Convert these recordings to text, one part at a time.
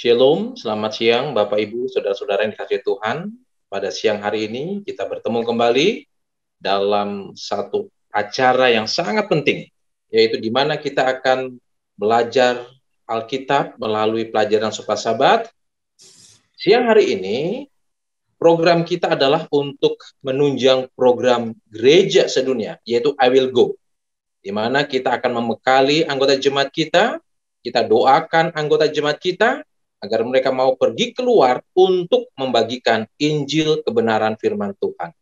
Shalom, selamat siang Bapak Ibu, Saudara-saudara yang dikasihi Tuhan. Pada siang hari ini kita bertemu kembali dalam satu acara yang sangat penting, yaitu di mana kita akan belajar Alkitab melalui pelajaran Sopan Sabat. Siang hari ini program kita adalah untuk menunjang program gereja sedunia, yaitu I Will Go, di mana kita akan membekali anggota jemaat kita doakan anggota jemaat kita, agar mereka mau pergi keluar untuk membagikan Injil kebenaran firman Tuhan.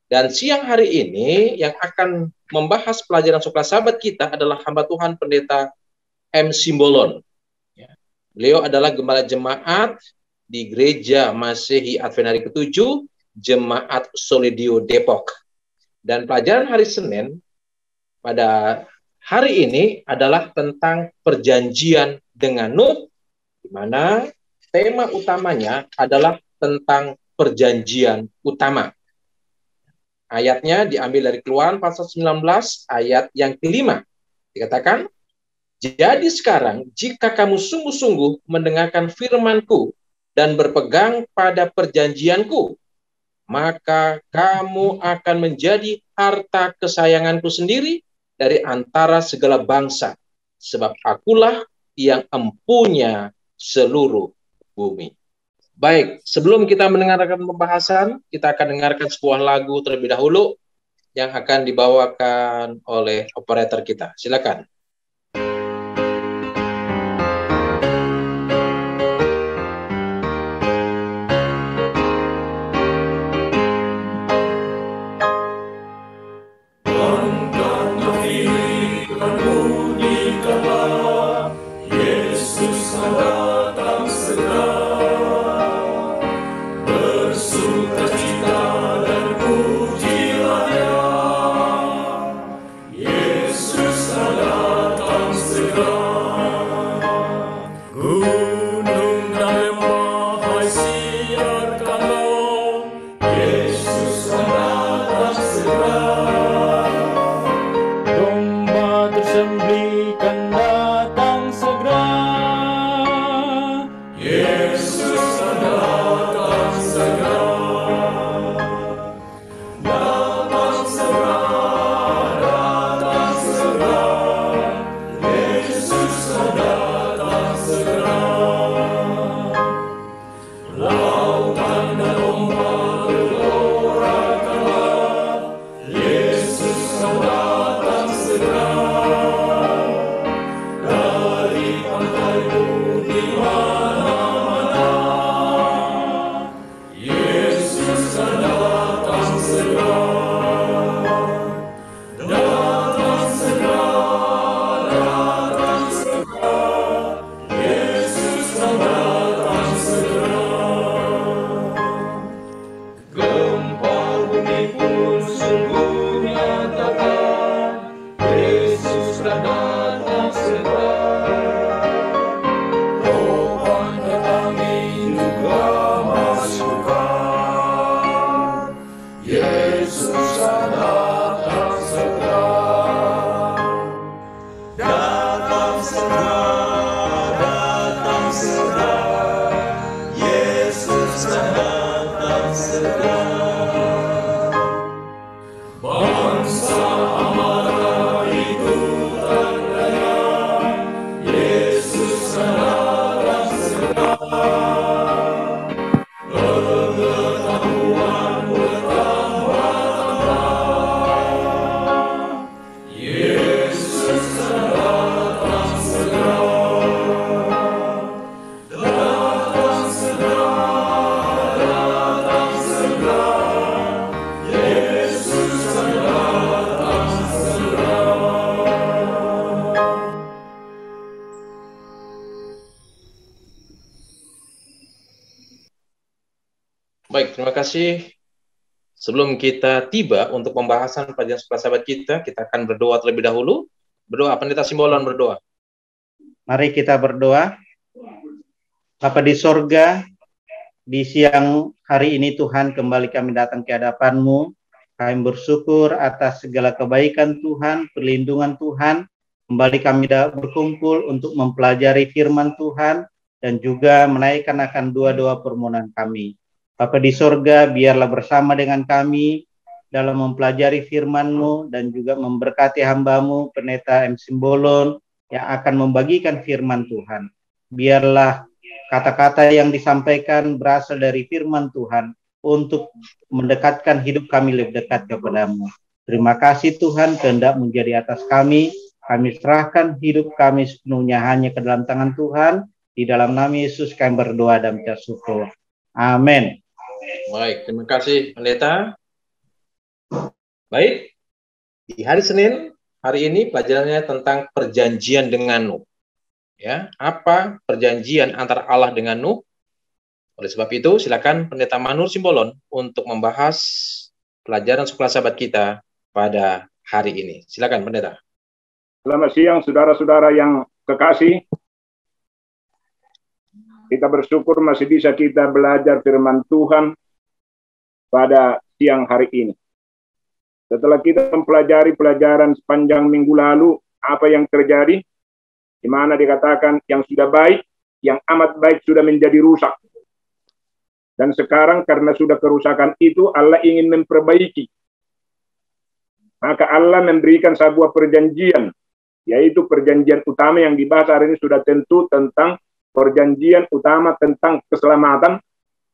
Dan siang hari ini yang akan membahas pelajaran Sopan Sabat kita adalah hamba Tuhan Pendeta M. Simbolon. Beliau adalah gembala jemaat di Gereja Masehi Advent Hari ke-7, Jemaat Solidio Depok. Dan pelajaran hari Senin pada hari ini adalah tentang perjanjian dengan Nuh, di mana tema utamanya adalah tentang perjanjian utama. Ayatnya diambil dari Keluaran pasal 19 ayat yang kelima. Dikatakan, jadi sekarang jika kamu sungguh-sungguh mendengarkan firman-Ku dan berpegang pada perjanjian-Ku, maka kamu akan menjadi harta kesayangan-Ku sendiri dari antara segala bangsa, sebab Akulah yang empunya seluruh bumi. Baik, sebelum kita mendengarkan pembahasan, kita akan dengarkan sebuah lagu terlebih dahulu yang akan dibawakan oleh operator kita. Silakan. Baik, terima kasih. Sebelum kita tiba untuk pembahasan pelajaran Sopan Sabat kita akan berdoa terlebih dahulu. Berdoa, Pendeta Simbolon berdoa. Mari kita berdoa. Bapa di sorga, di siang hari ini Tuhan kembali kami datang ke hadapan-Mu. Kami bersyukur atas segala kebaikan Tuhan, perlindungan Tuhan. Kembali kami berkumpul untuk mempelajari firman Tuhan dan juga menaikkan akan doa-doa permohonan kami. Bapa di sorga, biarlah bersama dengan kami dalam mempelajari firman-Mu dan juga memberkati hamba-Mu, Pendeta M. Simbolon, yang akan membagikan firman Tuhan. Biarlah kata-kata yang disampaikan berasal dari firman Tuhan untuk mendekatkan hidup kami lebih dekat kepadamu. Terima kasih Tuhan, kehendak menjadi atas kami. Kami serahkan hidup kami sepenuhnya hanya ke dalam tangan Tuhan. Di dalam nama Yesus kami berdoa dan mengucap syukur. Amin. Baik, terima kasih Pendeta. Baik, di hari Senin, hari ini pelajarannya tentang perjanjian dengan Nuh. Ya, apa perjanjian antara Allah dengan Nuh? Oleh sebab itu, silakan Pendeta Manur Simbolon untuk membahas pelajaran sekolah sahabat kita pada hari ini. Silakan Pendeta. Selamat siang saudara-saudara yang kekasih. Kita bersyukur masih bisa kita belajar firman Tuhan pada siang hari ini. Setelah kita mempelajari pelajaran sepanjang minggu lalu, apa yang terjadi, di mana dikatakan yang sudah baik, yang amat baik sudah menjadi rusak. Dan sekarang karena sudah kerusakan itu, Allah ingin memperbaiki. Maka Allah memberikan sebuah perjanjian, yaitu perjanjian utama yang dibahas hari ini sudah tentu tentang perjanjian utama tentang keselamatan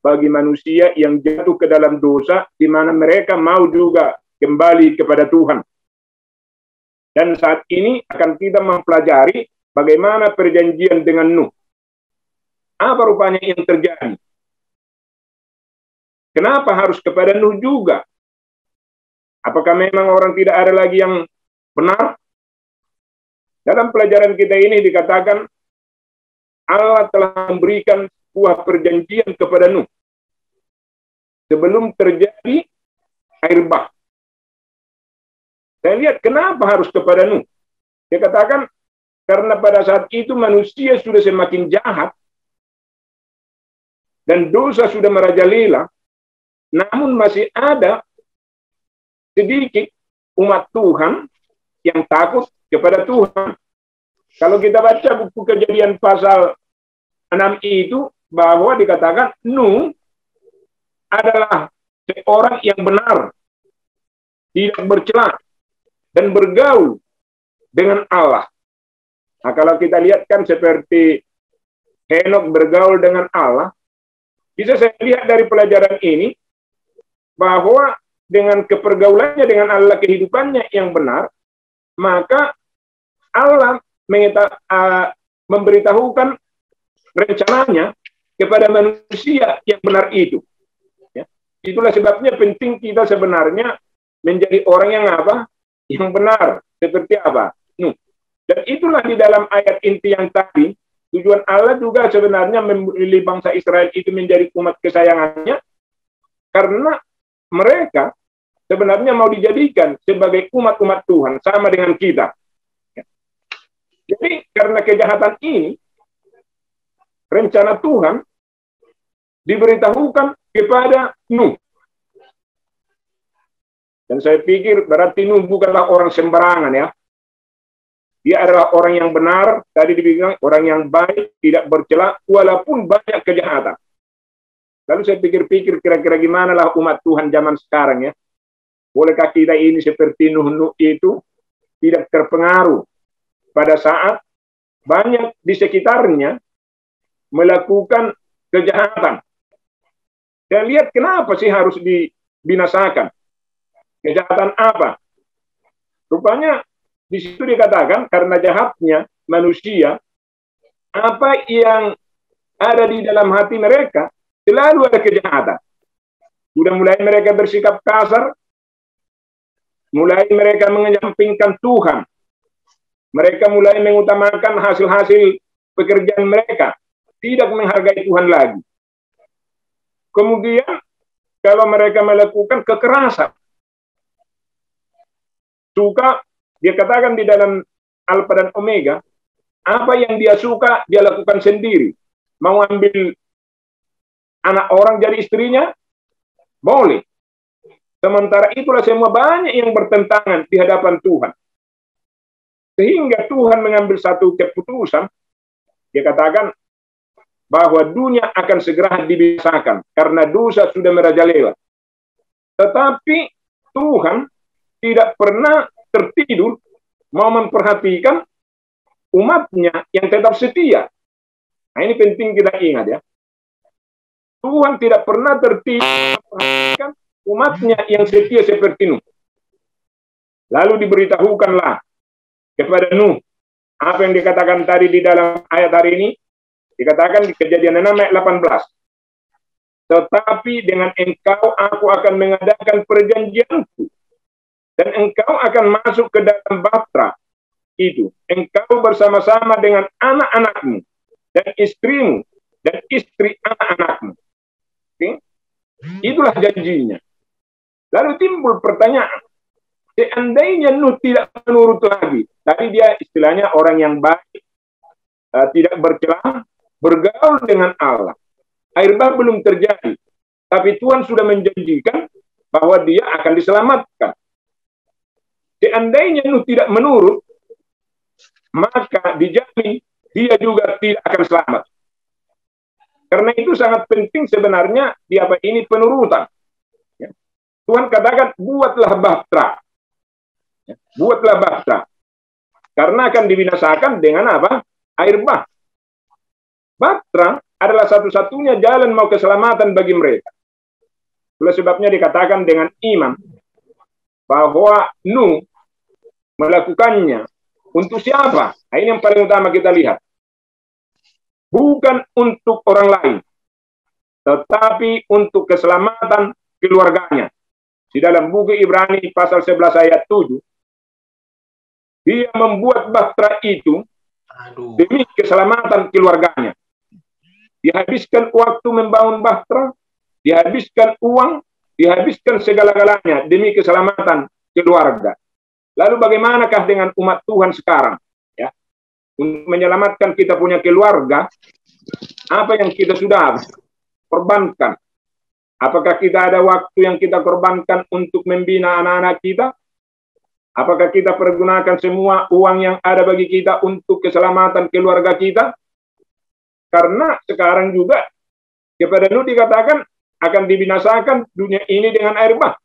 bagi manusia yang jatuh ke dalam dosa, di mana mereka mau juga kembali kepada Tuhan. Dan saat ini akan kita mempelajari bagaimana perjanjian dengan Nuh. Apa rupanya yang terjadi? Kenapa harus kepada Nuh juga? Apakah memang orang tidak ada lagi yang benar? Dalam pelajaran kita ini dikatakan Allah telah memberikan sebuah perjanjian kepada Nuh sebelum terjadi air bah. Saya lihat kenapa harus kepada Nuh. Dia katakan karena pada saat itu manusia sudah semakin jahat dan dosa sudah merajalela, namun masih ada sedikit umat Tuhan yang takut kepada Tuhan. Kalau kita baca buku Kejadian pasal 6 itu, bahwa dikatakan Nuh adalah seorang yang benar, tidak bercela, dan bergaul dengan Allah. Nah, kalau kita lihat kan seperti Henok bergaul dengan Allah, bisa saya lihat dari pelajaran ini, bahwa dengan kepergaulannya dengan Allah, kehidupannya yang benar, maka Allah memberitahukan rencananya kepada manusia yang benar itu. Ya. Itulah sebabnya penting kita sebenarnya menjadi orang yang apa? Yang benar. Seperti apa? Dan itulah di dalam ayat inti yang tadi, tujuan Allah juga sebenarnya memilih bangsa Israel itu menjadi umat kesayangannya, karena mereka sebenarnya mau dijadikan sebagai umat-umat Tuhan, sama dengan kita. Jadi karena kejahatan ini, rencana Tuhan diberitahukan kepada Nuh. Dan saya pikir berarti Nuh bukanlah orang sembarangan ya. Dia adalah orang yang benar, tadi dibilang orang yang baik, tidak bercela, walaupun banyak kejahatan. Lalu saya pikir-pikir kira-kira gimana lah umat Tuhan zaman sekarang ya. Bolehkah kita ini seperti Nuh itu tidak terpengaruh pada saat banyak di sekitarnya melakukan kejahatan. Dan lihat kenapa sih harus dibinasakan? Kejahatan apa? Rupanya di situ dikatakan karena jahatnya manusia, apa yang ada di dalam hati mereka selalu ada kejahatan. Sudah mulai mereka bersikap kasar, mulai mereka menyampingkan Tuhan. Mereka mulai mengutamakan hasil-hasil pekerjaan mereka, tidak menghargai Tuhan lagi. Kemudian, kalau mereka melakukan kekerasan, suka, dia katakan di dalam Alfa dan Omega, apa yang dia suka, dia lakukan sendiri. Mau ambil anak orang jadi istrinya, boleh. Sementara itulah semua banyak yang bertentangan di hadapan Tuhan. Sehingga Tuhan mengambil satu keputusan, dia katakan, bahwa dunia akan segera dibinasakan karena dosa sudah merajalela. Tetapi Tuhan tidak pernah tertidur mau memperhatikan umatnya yang tetap setia. Nah, ini penting kita ingat ya. Tuhan tidak pernah tertidur memperhatikan umatnya yang setia seperti Nuh. Lalu diberitahukanlah kepada Nuh apa yang dikatakan tadi di dalam ayat hari ini. Dikatakan di Kejadian 6 ayat 18. Tetapi dengan engkau aku akan mengadakan perjanjianku, dan engkau akan masuk ke dalam bahtera itu, engkau bersama-sama dengan anak-anakmu dan istrimu dan istri anak-anakmu. Okay? Itulah janjinya. Lalu timbul pertanyaan, seandainya Nuh tidak menurut lagi, tadi dia istilahnya orang yang baik, tidak bercela, bergaul dengan Allah. Air bah belum terjadi, tapi Tuhan sudah menjanjikan bahwa dia akan diselamatkan. Seandainya Nuh tidak menurut, maka dijamin dia juga tidak akan selamat. Karena itu sangat penting sebenarnya di apa ini penurutan. Ya. Tuhan katakan buatlah bahtera. Ya. Buatlah bahtera. Karena akan dibinasakan dengan apa? Air bah. Bahtera adalah satu-satunya jalan mau keselamatan bagi mereka. Oleh sebabnya dikatakan dengan iman bahwa Nuh melakukannya untuk siapa? Nah, ini yang paling utama kita lihat. Bukan untuk orang lain, tetapi untuk keselamatan keluarganya. Di dalam buku Ibrani pasal 11 ayat 7, dia membuat bahtera itu demi keselamatan keluarganya. Dihabiskan waktu membangun bahtera, dihabiskan uang, dihabiskan segala-galanya demi keselamatan keluarga. Lalu bagaimanakah dengan umat Tuhan sekarang? Ya, untuk menyelamatkan kita punya keluarga, apa yang kita sudah korbankan? Apakah kita ada waktu yang kita korbankan untuk membina anak-anak kita? Apakah kita pergunakan semua uang yang ada bagi kita untuk keselamatan keluarga kita? Karena sekarang juga kepada Nuh dikatakan akan dibinasakan dunia ini dengan air bah.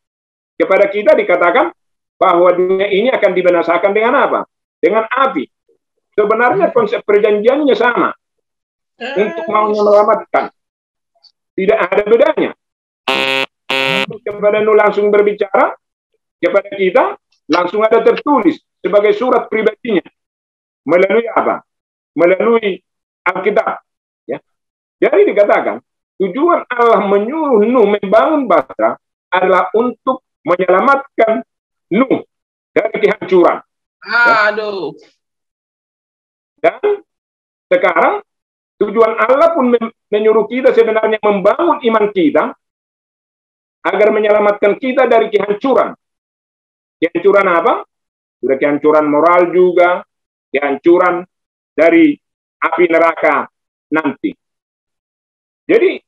Kepada kita dikatakan bahwa dunia ini akan dibinasakan dengan apa? Dengan api. Sebenarnya konsep perjanjiannya sama. Untuk mau menyelamatkan. Tidak ada bedanya. Kepada Nuh langsung berbicara, kepada kita langsung ada tertulis sebagai surat pribadinya. Melalui apa? Melalui Alkitab. Ya. Jadi dikatakan, tujuan Allah menyuruh Nuh membangun bahtera adalah untuk menyelamatkan Nuh dari kehancuran. Aduh. Dan sekarang tujuan Allah pun menyuruh kita sebenarnya membangun iman kita agar menyelamatkan kita dari kehancuran. Kehancuran apa? Sudah kehancuran moral juga, kehancuran dari api neraka nanti. Jadi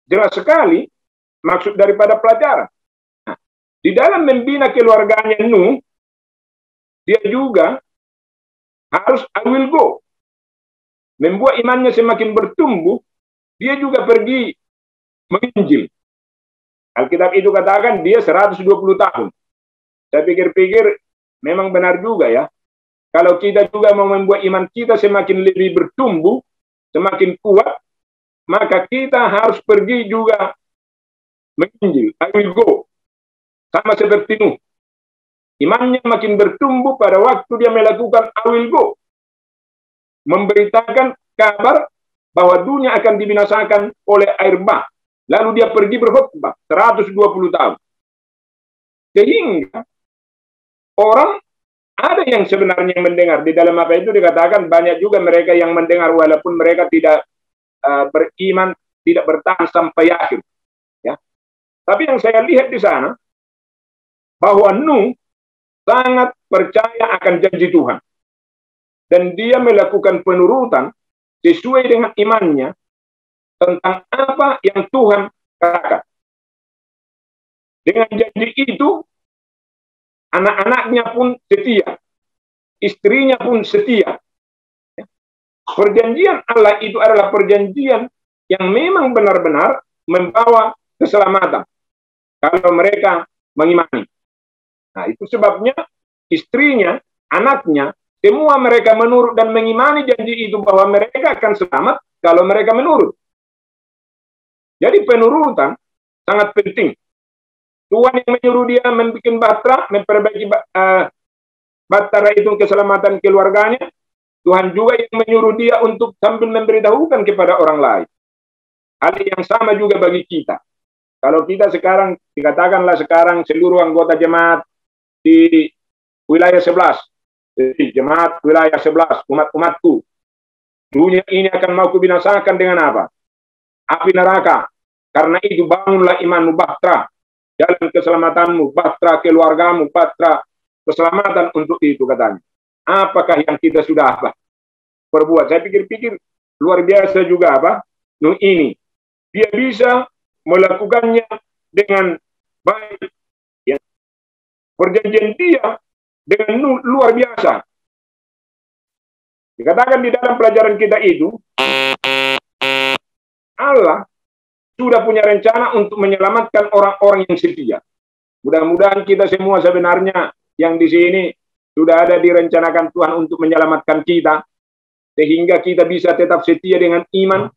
jelas sekali maksud daripada pelajaran. Nah, di dalam membina keluarganya Nuh, dia juga harus I will go. Membuat imannya semakin bertumbuh, dia juga pergi menginjil. Alkitab itu katakan dia 120 tahun. Saya pikir-pikir memang benar juga ya. Kalau kita juga mau membuat iman kita semakin lebih bertumbuh, semakin kuat, maka kita harus pergi juga menginjil. I will go. Sama seperti Nuh. Imannya makin bertumbuh pada waktu dia melakukan I will go. Memberitakan kabar bahwa dunia akan dibinasakan oleh air bah. Lalu dia pergi berkhotbah 120 tahun. Sehingga orang ada yang sebenarnya mendengar. Di dalam apa itu dikatakan banyak juga mereka yang mendengar walaupun mereka tidak beriman, tidak bertahan sampai akhir. Ya. Tapi yang saya lihat di sana bahwa Nuh sangat percaya akan janji Tuhan. Dan dia melakukan penurutan sesuai dengan imannya tentang apa yang Tuhan katakan. Dengan janji itu, anak-anaknya pun setia. Istrinya pun setia. Perjanjian Allah itu adalah perjanjian yang memang benar-benar membawa keselamatan kalau mereka mengimani. Nah, itu sebabnya istrinya, anaknya, semua mereka menurut dan mengimani janji itu bahwa mereka akan selamat kalau mereka menurut. Jadi penurutan sangat penting. Tuhan yang menyuruh dia membuat bahtera, memperbaiki bahtera itu keselamatan keluarganya. Tuhan juga yang menyuruh dia untuk sambil memberitahukan kepada orang lain. Hal yang sama juga bagi kita. Kalau kita sekarang, dikatakanlah sekarang seluruh anggota jemaat di wilayah 11, di jemaat wilayah 11, umat-umatku, dunia ini akan mau kubinasakan dengan apa? Api neraka. Karena itu bangunlah imanmu, bahtera, jalan keselamatanmu, bahtera keluargamu, bahtera keselamatan untuk itu, katanya. Apakah yang kita sudah perbuat? Saya pikir-pikir luar biasa juga Nuh ini. Dia bisa melakukannya dengan baik. Ya. Perjanjian dia dengan Nuh luar biasa. Dikatakan di dalam pelajaran kita itu, Allah sudah punya rencana untuk menyelamatkan orang-orang yang setia. Mudah-mudahan kita semua sebenarnya yang di sini sudah ada direncanakan Tuhan untuk menyelamatkan kita, sehingga kita bisa tetap setia dengan iman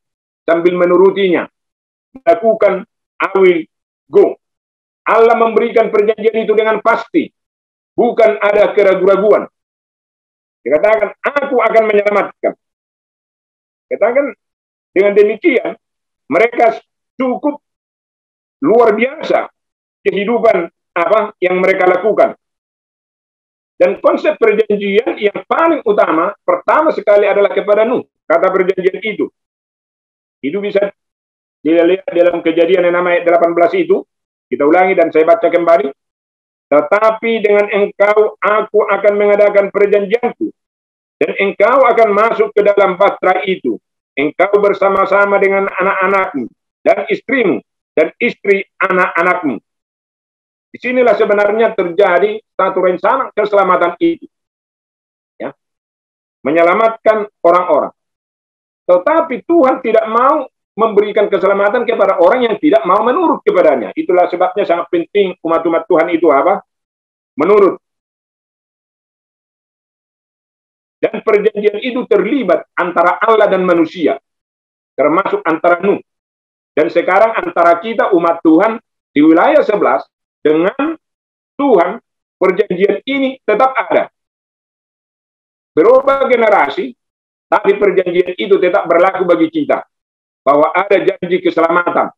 sambil menurutinya. Lakukan I will go. Allah memberikan perjanjian itu dengan pasti. Bukan ada keraguan-raguan. Dikatakan, aku akan menyelamatkan. Katakan, dengan demikian, mereka cukup luar biasa kehidupan yang mereka lakukan. Dan konsep perjanjian yang paling utama, pertama sekali adalah kepada Nuh. Kata perjanjian itu. Itu bisa dilihat dalam Kejadian 6 ayat 18 itu. Kita ulangi dan saya baca kembali. Tetapi dengan engkau aku akan mengadakan perjanjianku. Dan engkau akan masuk ke dalam bahtera itu. Engkau bersama-sama dengan anak-anakmu dan istrimu dan istri anak-anakmu. Disinilah sebenarnya terjadi satu rencana keselamatan itu. Ya. Menyelamatkan orang-orang. Tetapi Tuhan tidak mau memberikan keselamatan kepada orang yang tidak mau menurut kepadanya. Itulah sebabnya sangat penting umat-umat Tuhan itu menurut. Dan perjanjian itu terlibat antara Allah dan manusia. Termasuk antara Nuh. Dan sekarang antara kita umat Tuhan di wilayah 11 dengan Tuhan, perjanjian ini tetap ada. Berubah generasi, tapi perjanjian itu tetap berlaku bagi kita. Bahwa ada janji keselamatan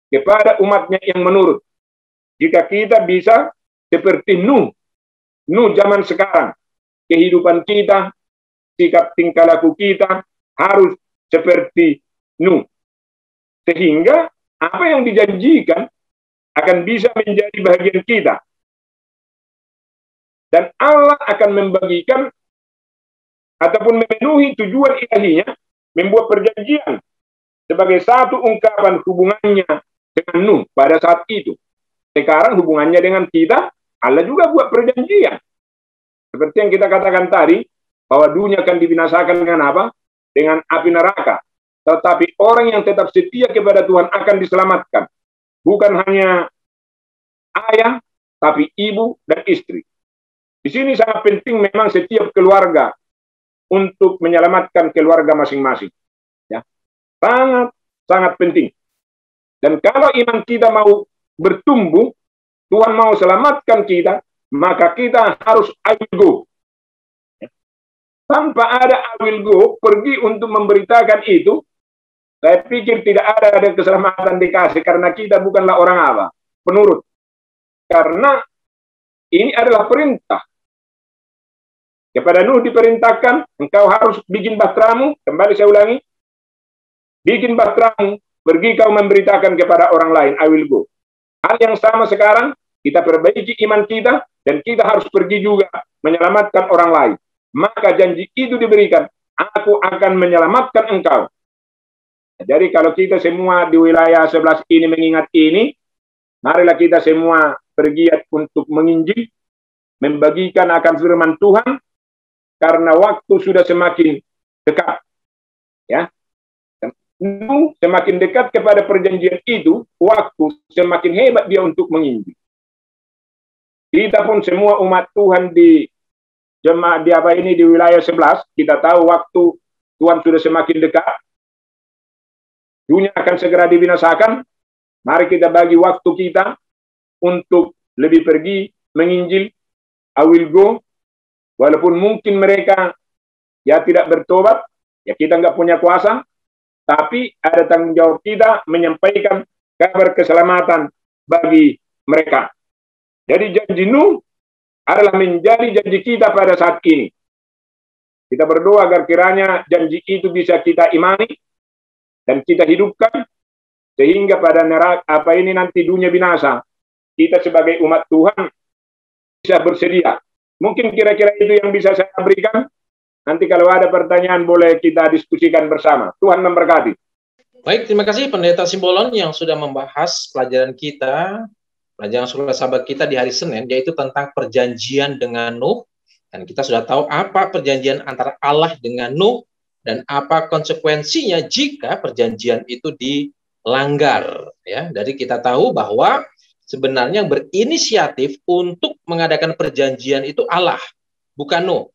kepada umatnya yang menurut. Jika kita bisa seperti Nuh zaman sekarang, kehidupan kita, sikap tingkah laku kita harus seperti Nuh. Sehingga apa yang dijanjikan akan bisa menjadi bagian kita. Dan Allah akan membagikan ataupun memenuhi tujuan ilahinya, membuat perjanjian sebagai satu ungkapan hubungannya dengan Nuh pada saat itu. Sekarang hubungannya dengan kita, Allah juga buat perjanjian. Seperti yang kita katakan tadi, bahwa dunia akan dibinasakan dengan apa? Dengan api neraka. Tetapi orang yang tetap setia kepada Tuhan akan diselamatkan. Bukan hanya ayah, tapi ibu dan istri. Di sini sangat penting memang setiap keluarga untuk menyelamatkan keluarga masing-masing. Ya. Sangat penting. Dan kalau iman kita mau bertumbuh, Tuhan mau selamatkan kita, maka kita harus I will go. Ya. Tanpa ada I will go, pergi untuk memberitakan itu, saya pikir tidak ada keselamatan dikasih, karena kita bukanlah orang penurut. Karena ini adalah perintah. Kepada Nuh diperintahkan, engkau harus bikin bahteramu, kembali saya ulangi, bikin bahteramu, pergi kau memberitakan kepada orang lain, I will go. Hal yang sama sekarang, kita perbaiki iman kita, dan kita harus pergi juga menyelamatkan orang lain. Maka janji itu diberikan, aku akan menyelamatkan engkau. Jadi kalau kita semua di wilayah 11 ini mengingat ini, marilah kita semua bergiat untuk menginjil, membagikan akan firman Tuhan, karena waktu sudah semakin dekat. Ya, Nuh semakin dekat kepada perjanjian itu, waktu semakin hebat dia untuk menginjil. Kita pun semua umat Tuhan di jemaat di apa ini di wilayah 11, kita tahu waktu Tuhan sudah semakin dekat, dunia akan segera dibinasakan. Mari kita bagi waktu kita untuk lebih pergi menginjil. I will go, walaupun mungkin mereka ya tidak bertobat, ya kita nggak punya kuasa, tapi ada tanggung jawab kita menyampaikan kabar keselamatan bagi mereka. Jadi janji Nuh adalah menjadi janji kita pada saat ini. Kita berdoa agar kiranya janji itu bisa kita imani dan kita hidupkan, sehingga pada neraka ini nanti dunia binasa, kita sebagai umat Tuhan bisa bersedia. Mungkin kira-kira itu yang bisa saya berikan. Nanti kalau ada pertanyaan boleh kita diskusikan bersama. Tuhan memberkati. Baik, terima kasih Pendeta Simbolon yang sudah membahas pelajaran kita, pelajaran surga sahabat kita di hari Senin, yaitu tentang perjanjian dengan Nuh. Dan kita sudah tahu apa perjanjian antara Allah dengan Nuh dan apa konsekuensinya jika perjanjian itu dilanggar. Ya, jadi kita tahu bahwa sebenarnya yang berinisiatif untuk mengadakan perjanjian itu Allah, bukan Nuh.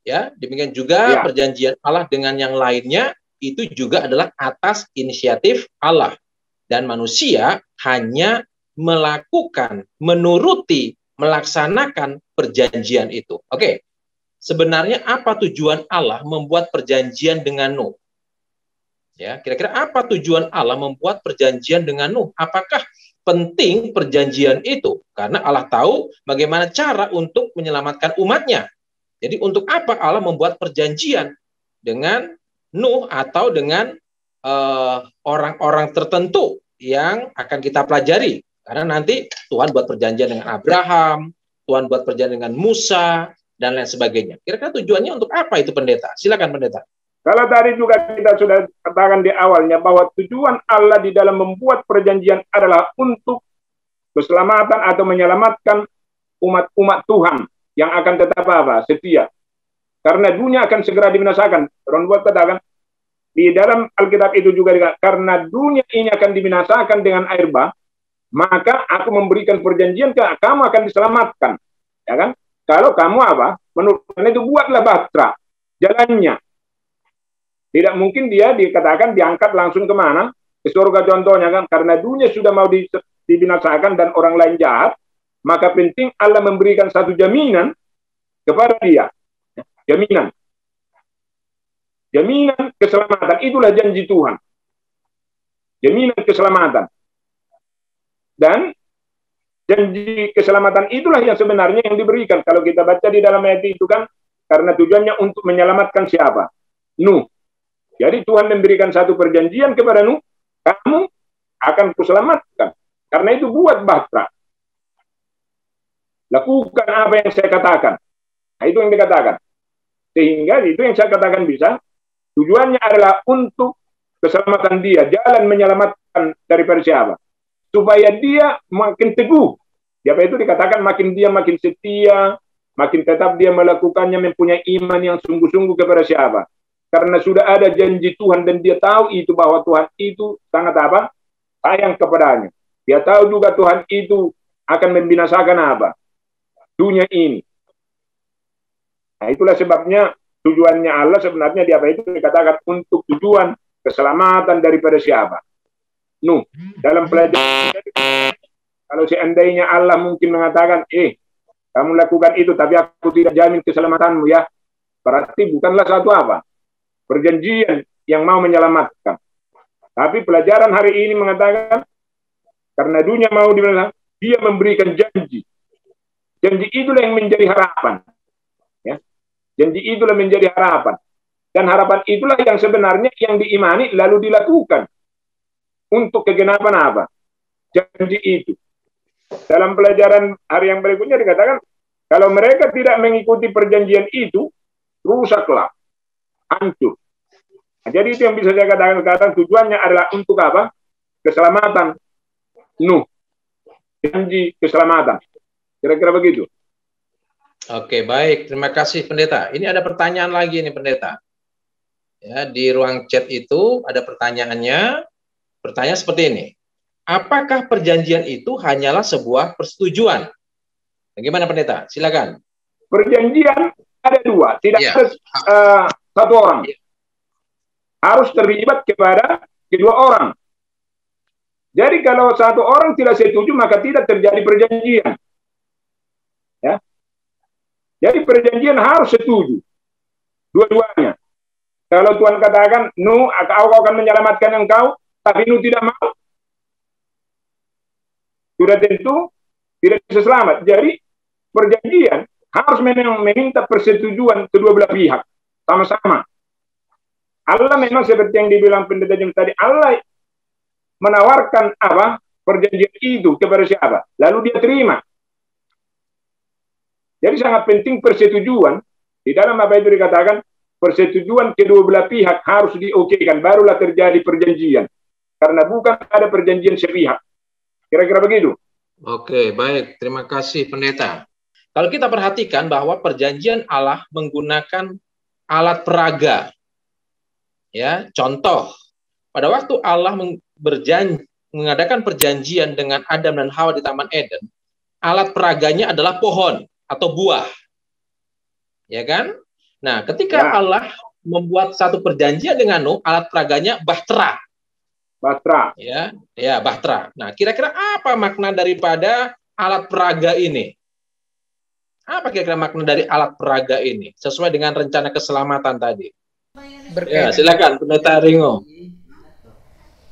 Ya, demikian juga perjanjian Allah dengan yang lainnya itu juga adalah atas inisiatif Allah, dan manusia hanya melakukan, menuruti, melaksanakan perjanjian itu. Oke, sebenarnya apa tujuan Allah membuat perjanjian dengan Nuh? Ya, kira-kira apa tujuan Allah membuat perjanjian dengan Nuh? Apakah penting perjanjian itu? Karena Allah tahu bagaimana cara untuk menyelamatkan umatnya. Jadi untuk apa Allah membuat perjanjian dengan Nuh atau dengan orang-orang tertentu yang akan kita pelajari? Karena nanti Tuhan buat perjanjian dengan Abraham, Tuhan buat perjanjian dengan Musa, dan lain sebagainya. Kira-kira tujuannya untuk apa itu, Pendeta? Silakan, Pendeta. Kalau tadi juga kita sudah katakan di awalnya bahwa tujuan Allah di dalam membuat perjanjian adalah untuk keselamatan atau menyelamatkan umat-umat Tuhan yang akan tetap apa? Setia. Karena dunia akan segera dibinasakan. Ron buat katakan di dalam Alkitab itu juga dikatakan, karena dunia ini akan dibinasakan dengan air bah, maka aku memberikan perjanjian ke kamu akan diselamatkan. Ya kan? Kalau kamu apa? Menurut itu buatlah bahtera jalannya. Tidak mungkin dia dikatakan diangkat langsung kemana? Ke surga contohnya kan. Karena dunia sudah mau dibinasakan dan orang lain jahat, maka penting Allah memberikan satu jaminan kepada dia. Jaminan. Jaminan keselamatan. Itulah janji Tuhan. Jaminan keselamatan. Dan janji keselamatan itulah yang sebenarnya yang diberikan. Kalau kita baca di dalam ayat itu kan, karena tujuannya untuk menyelamatkan siapa? Nuh. Jadi Tuhan memberikan satu perjanjian kepada Nuh, kamu akan kuselamatkan. Karena itu buat bahtera. Lakukan apa yang saya katakan. Nah, itu yang dikatakan. Sehingga itu yang saya katakan bisa. Tujuannya adalah untuk keselamatan dia. Jalan menyelamatkan daripada siapa? Supaya dia makin teguh. Siapa itu dikatakan makin dia makin setia, makin tetap dia melakukannya, mempunyai iman yang sungguh-sungguh kepada siapa? Karena sudah ada janji Tuhan dan dia tahu itu bahwa Tuhan itu sangat apa? Sayang kepadanya. Dia tahu juga Tuhan itu akan membinasakan apa? Dunia ini. Nah, itulah sebabnya tujuannya Allah sebenarnya di apa itu dikatakan untuk tujuan keselamatan daripada siapa? Nuh. Dalam pelajaran kalau seandainya Allah mungkin mengatakan, kamu lakukan itu tapi aku tidak jamin keselamatanmu ya. Berarti bukanlah satu apa? Perjanjian yang mau menyelamatkan. Tapi pelajaran hari ini mengatakan karena dunia mau dibinasakan, dia memberikan janji. Janji itulah yang menjadi harapan. Ya. Janji itulah menjadi harapan. Dan harapan itulah yang sebenarnya yang diimani lalu dilakukan. Untuk kegenapan apa? Janji itu. Dalam pelajaran hari yang berikutnya dikatakan, kalau mereka tidak mengikuti perjanjian itu, rusaklah. Hancur. Nah, jadi itu yang bisa saya katakan tujuannya adalah untuk apa? Keselamatan Nuh. Janji keselamatan. Kira-kira begitu. Oke, baik. Terima kasih, Pendeta. Ini ada pertanyaan lagi nih, Pendeta. Ya, di ruang chat itu ada pertanyaannya. Pertanyaan seperti ini. Apakah perjanjian itu hanyalah sebuah persetujuan? Bagaimana pendeta? Silakan. Perjanjian ada dua, tidak ada satu orang. Harus terlibat kepada kedua orang. Jadi kalau satu orang tidak setuju, maka tidak terjadi perjanjian. Ya. Jadi perjanjian harus setuju. Dua-duanya. Kalau Tuhan katakan, Nuh, aku akan menyelamatkan engkau, tapi Nuh tidak mau, sudah tentu tidak bisa selamat. Jadi perjanjian harus meminta persetujuan kedua belah pihak sama-sama. Allah memang seperti yang dibilang pendeta James tadi, Allah menawarkan apa perjanjian itu kepada siapa, lalu dia terima. Jadi sangat penting persetujuan. Di dalam apa itu dikatakan, persetujuan kedua belah pihak harus diokekan, barulah terjadi perjanjian. Karena bukan ada perjanjian sepihak. Kira-kira begitu. Oke, baik. Terima kasih, pendeta. Kalau kita perhatikan bahwa perjanjian Allah menggunakan alat peraga. Ya, contoh, pada waktu Allah mengadakan perjanjian dengan Adam dan Hawa di Taman Eden, alat peraganya adalah pohon atau buah. Ya kan? Nah, ketika Allah membuat satu perjanjian dengan Nuh, alat peraganya bahtera. Bahtera. Ya, bahtera. Nah, kira-kira apa makna daripada alat peraga ini? Apa kira-kira makna dari alat peraga ini? Sesuai dengan rencana keselamatan tadi. Ya, silakan pendeta Ringo.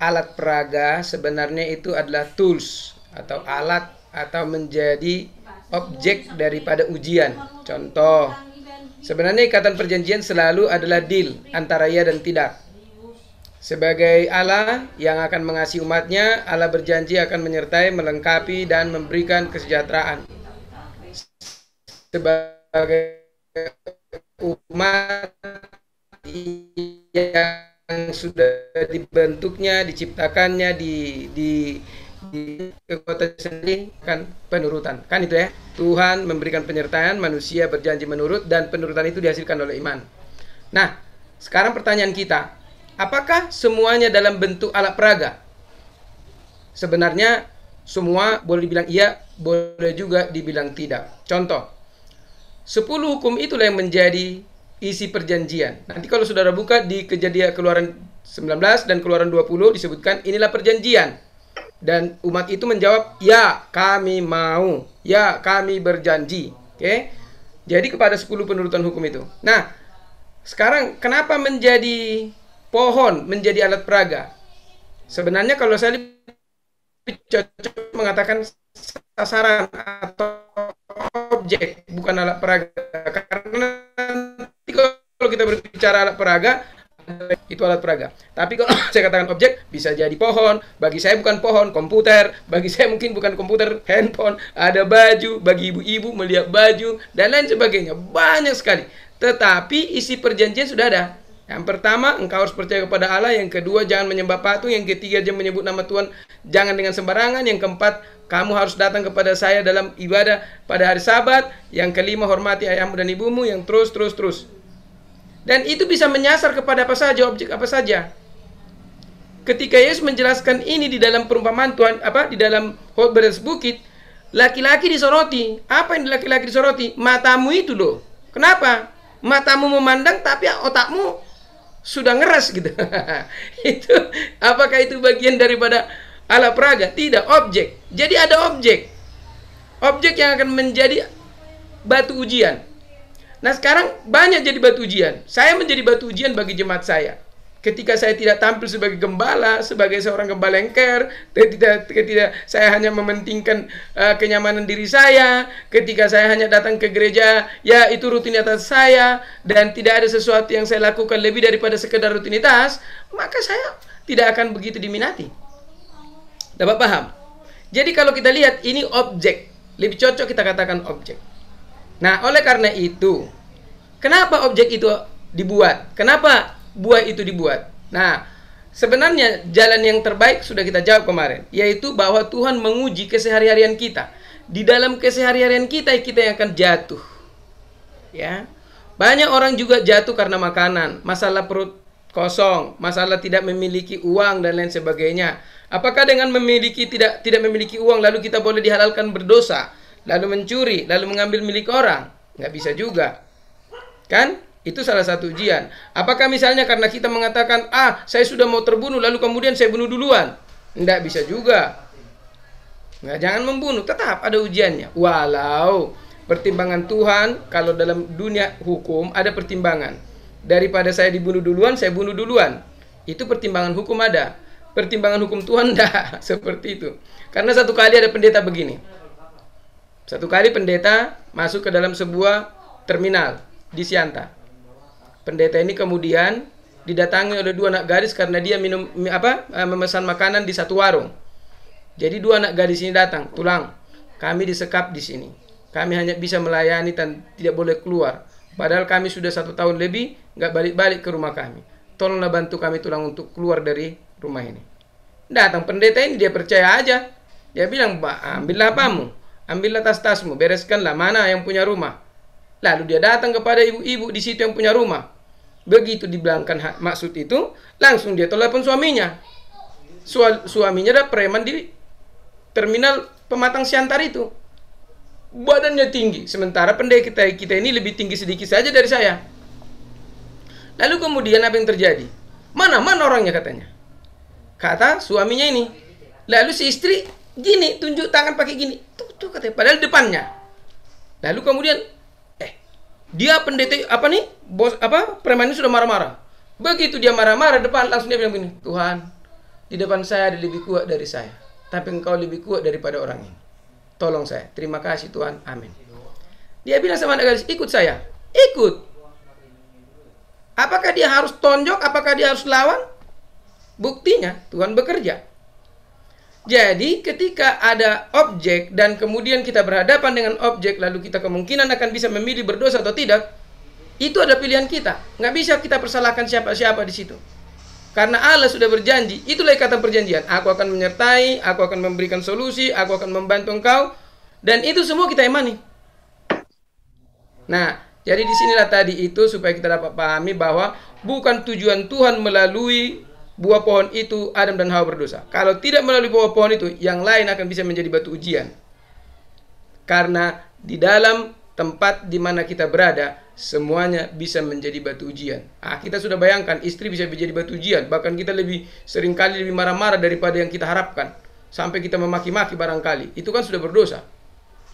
Alat peraga sebenarnya itu adalah tools atau alat atau menjadi objek daripada ujian. Contoh, sebenarnya ikatan perjanjian selalu adalah deal antara ya dan tidak. Sebagai Allah yang akan mengasihi umatnya, Allah berjanji akan menyertai, melengkapi, dan memberikan kesejahteraan. Sebagai umat yang sudah dibentuknya, diciptakannya, di kekuatan sendiri kan penurutan. Kan itu ya. Tuhan memberikan penyertaan, manusia berjanji menurut, dan penurutan itu dihasilkan oleh iman. Nah, sekarang pertanyaan kita, apakah semuanya dalam bentuk alat peraga? Sebenarnya semua boleh dibilang iya, boleh juga dibilang tidak. Contoh, 10 hukum itulah yang menjadi isi perjanjian. Nanti kalau saudara buka di Kejadian Keluaran 19 dan Keluaran 20 disebutkan inilah perjanjian. Dan umat itu menjawab, ya kami mau, ya kami berjanji. Oke? Jadi kepada 10 penurutan hukum itu. Nah, sekarang kenapa menjadi pohon, menjadi alat peraga? Sebenarnya kalau saya cocok mengatakan sasaran atau objek, bukan alat peraga. Karena nanti kalau kita berbicara alat peraga, itu alat peraga. Tapi kalau saya katakan objek, bisa jadi pohon. Bagi saya bukan pohon, komputer. Bagi saya mungkin bukan komputer, handphone. Ada baju, bagi ibu-ibu melihat baju, dan lain sebagainya. Banyak sekali. Tetapi isi perjanjian sudah ada. Yang pertama, engkau harus percaya kepada Allah. Yang kedua, jangan menyembah patung. Yang ketiga, jangan menyebut nama Tuhan, jangan dengan sembarangan. Yang keempat, kamu harus datang kepada saya dalam ibadah pada hari Sabat. Yang kelima, hormati ayahmu dan ibumu. Yang terus. Dan itu bisa menyasar kepada apa saja, objek apa saja. Ketika Yesus menjelaskan ini di dalam perumpamaan Tuhan, di dalam khotbah di bukit, laki-laki disoroti. Apa yang laki-laki disoroti? Matamu itu loh. Kenapa? Matamu memandang tapi otakmu sudah ngeras gitu. Itu apakah itu bagian daripada alat peraga? Tidak, objek. Jadi ada objek. Objek yang akan menjadi batu ujian. Nah sekarang banyak jadi batu ujian. Saya menjadi batu ujian bagi jemaat saya. Ketika saya tidak tampil sebagai gembala, sebagai seorang gembala yang care, ketika saya hanya mementingkan kenyamanan diri saya, ketika saya hanya datang ke gereja, ya itu rutinitas saya, dan tidak ada sesuatu yang saya lakukan lebih daripada sekedar rutinitas, maka saya tidak akan begitu diminati. Dapat paham? Jadi kalau kita lihat ini objek, lebih cocok kita katakan objek. Nah, oleh karena itu, kenapa objek itu dibuat? Kenapa buah itu dibuat? Nah, sebenarnya jalan yang terbaik sudah kita jawab kemarin, yaitu bahwa Tuhan menguji keseharian kita. Di dalam keseharian kita yang akan jatuh. Ya. Banyak orang juga jatuh karena makanan, masalah perut, kosong. Masalah tidak memiliki uang dan lain sebagainya. Apakah dengan memiliki tidak memiliki uang lalu kita boleh dihalalkan berdosa, lalu mencuri, lalu mengambil milik orang? Nggak bisa juga. Kan? Itu salah satu ujian. Apakah misalnya karena kita mengatakan, saya sudah mau terbunuh, lalu kemudian saya bunuh duluan? Nggak bisa juga. Nggak, jangan membunuh, tetap ada ujiannya. Walau pertimbangan Tuhan, kalau dalam dunia hukum ada pertimbangan. Daripada saya dibunuh duluan, saya bunuh duluan. Itu pertimbangan hukum ada. Pertimbangan hukum Tuhan enggak seperti itu. Karena satu kali ada pendeta begini. Satu kali pendeta masuk ke dalam sebuah terminal di Sianta. Pendeta ini kemudian didatangi oleh 2 anak gadis karena dia memesan makanan di satu warung. Jadi 2 anak gadis ini datang, "Tulang, kami disekap di sini. Kami hanya bisa melayani dan tidak boleh keluar. Padahal kami sudah 1 tahun lebih nggak balik-balik ke rumah kami. Tolonglah bantu kami, Tulang, untuk keluar dari rumah ini." Datang pendeta ini, dia percaya aja. Dia bilang, "Ambillah apamu, ambillah tas-tasmu, bereskanlah, mana yang punya rumah." Lalu dia datang kepada ibu-ibu di situ yang punya rumah. Begitu dibilangkan maksud itu, langsung dia telepon suaminya. Suaminya ada preman di terminal Pematang Siantar itu. Badannya tinggi, sementara pendeta kita ini lebih tinggi sedikit saja dari saya. Lalu kemudian apa yang terjadi? Mana orangnya katanya? Kata suaminya ini. Lalu si istri gini, tunjuk tangan pakai gini. Tuh katanya, padahal depannya. Lalu kemudian dia pendeta preman ini sudah marah-marah. Begitu dia marah-marah depan, langsung dia bilang begini, "Tuhan, di depan saya ada lebih kuat dari saya, tapi Engkau lebih kuat daripada orang ini. Tolong saya. Terima kasih Tuhan. Amin." Dia bilang sama anak gadis, "Ikut saya." Ikut. Apakah dia harus tonjok? Apakah dia harus lawan? Buktinya Tuhan bekerja. Jadi ketika ada objek dan kemudian kita berhadapan dengan objek, lalu kita kemungkinan akan bisa memilih berdosa atau tidak, itu ada pilihan kita. Nggak bisa kita persalahkan siapa-siapa di situ. Karena Allah sudah berjanji, itulah ikatan perjanjian. Aku akan menyertai, aku akan memberikan solusi, aku akan membantu engkau, dan itu semua kita imani. Nah, jadi disinilah tadi itu supaya kita dapat pahami bahwa bukan tujuan Tuhan melalui buah pohon itu Adam dan Hawa berdosa. Kalau tidak melalui buah pohon itu, yang lain akan bisa menjadi batu ujian. Karena di dalam tempat di mana kita berada, semuanya bisa menjadi batu ujian. Kita sudah bayangkan istri bisa menjadi batu ujian. Bahkan kita seringkali lebih marah-marah daripada yang kita harapkan. Sampai kita memaki-maki barangkali. Itu kan sudah berdosa.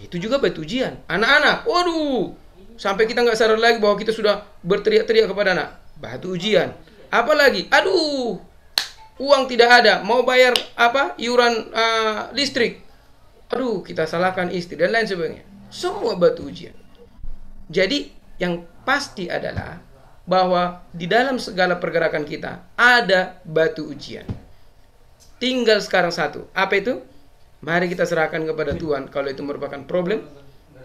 Itu juga batu ujian. Anak-anak, waduh, sampai kita nggak sadar lagi bahwa kita sudah berteriak-teriak kepada anak. Batu ujian. Apalagi, aduh, uang tidak ada, mau bayar iuran listrik. Aduh, kita salahkan istri dan lain sebagainya. Semua batu ujian. Jadi yang pasti adalah bahwa di dalam segala pergerakan kita ada batu ujian. Tinggal sekarang satu. Apa itu? Mari kita serahkan kepada Tuhan. Kalau itu merupakan problem,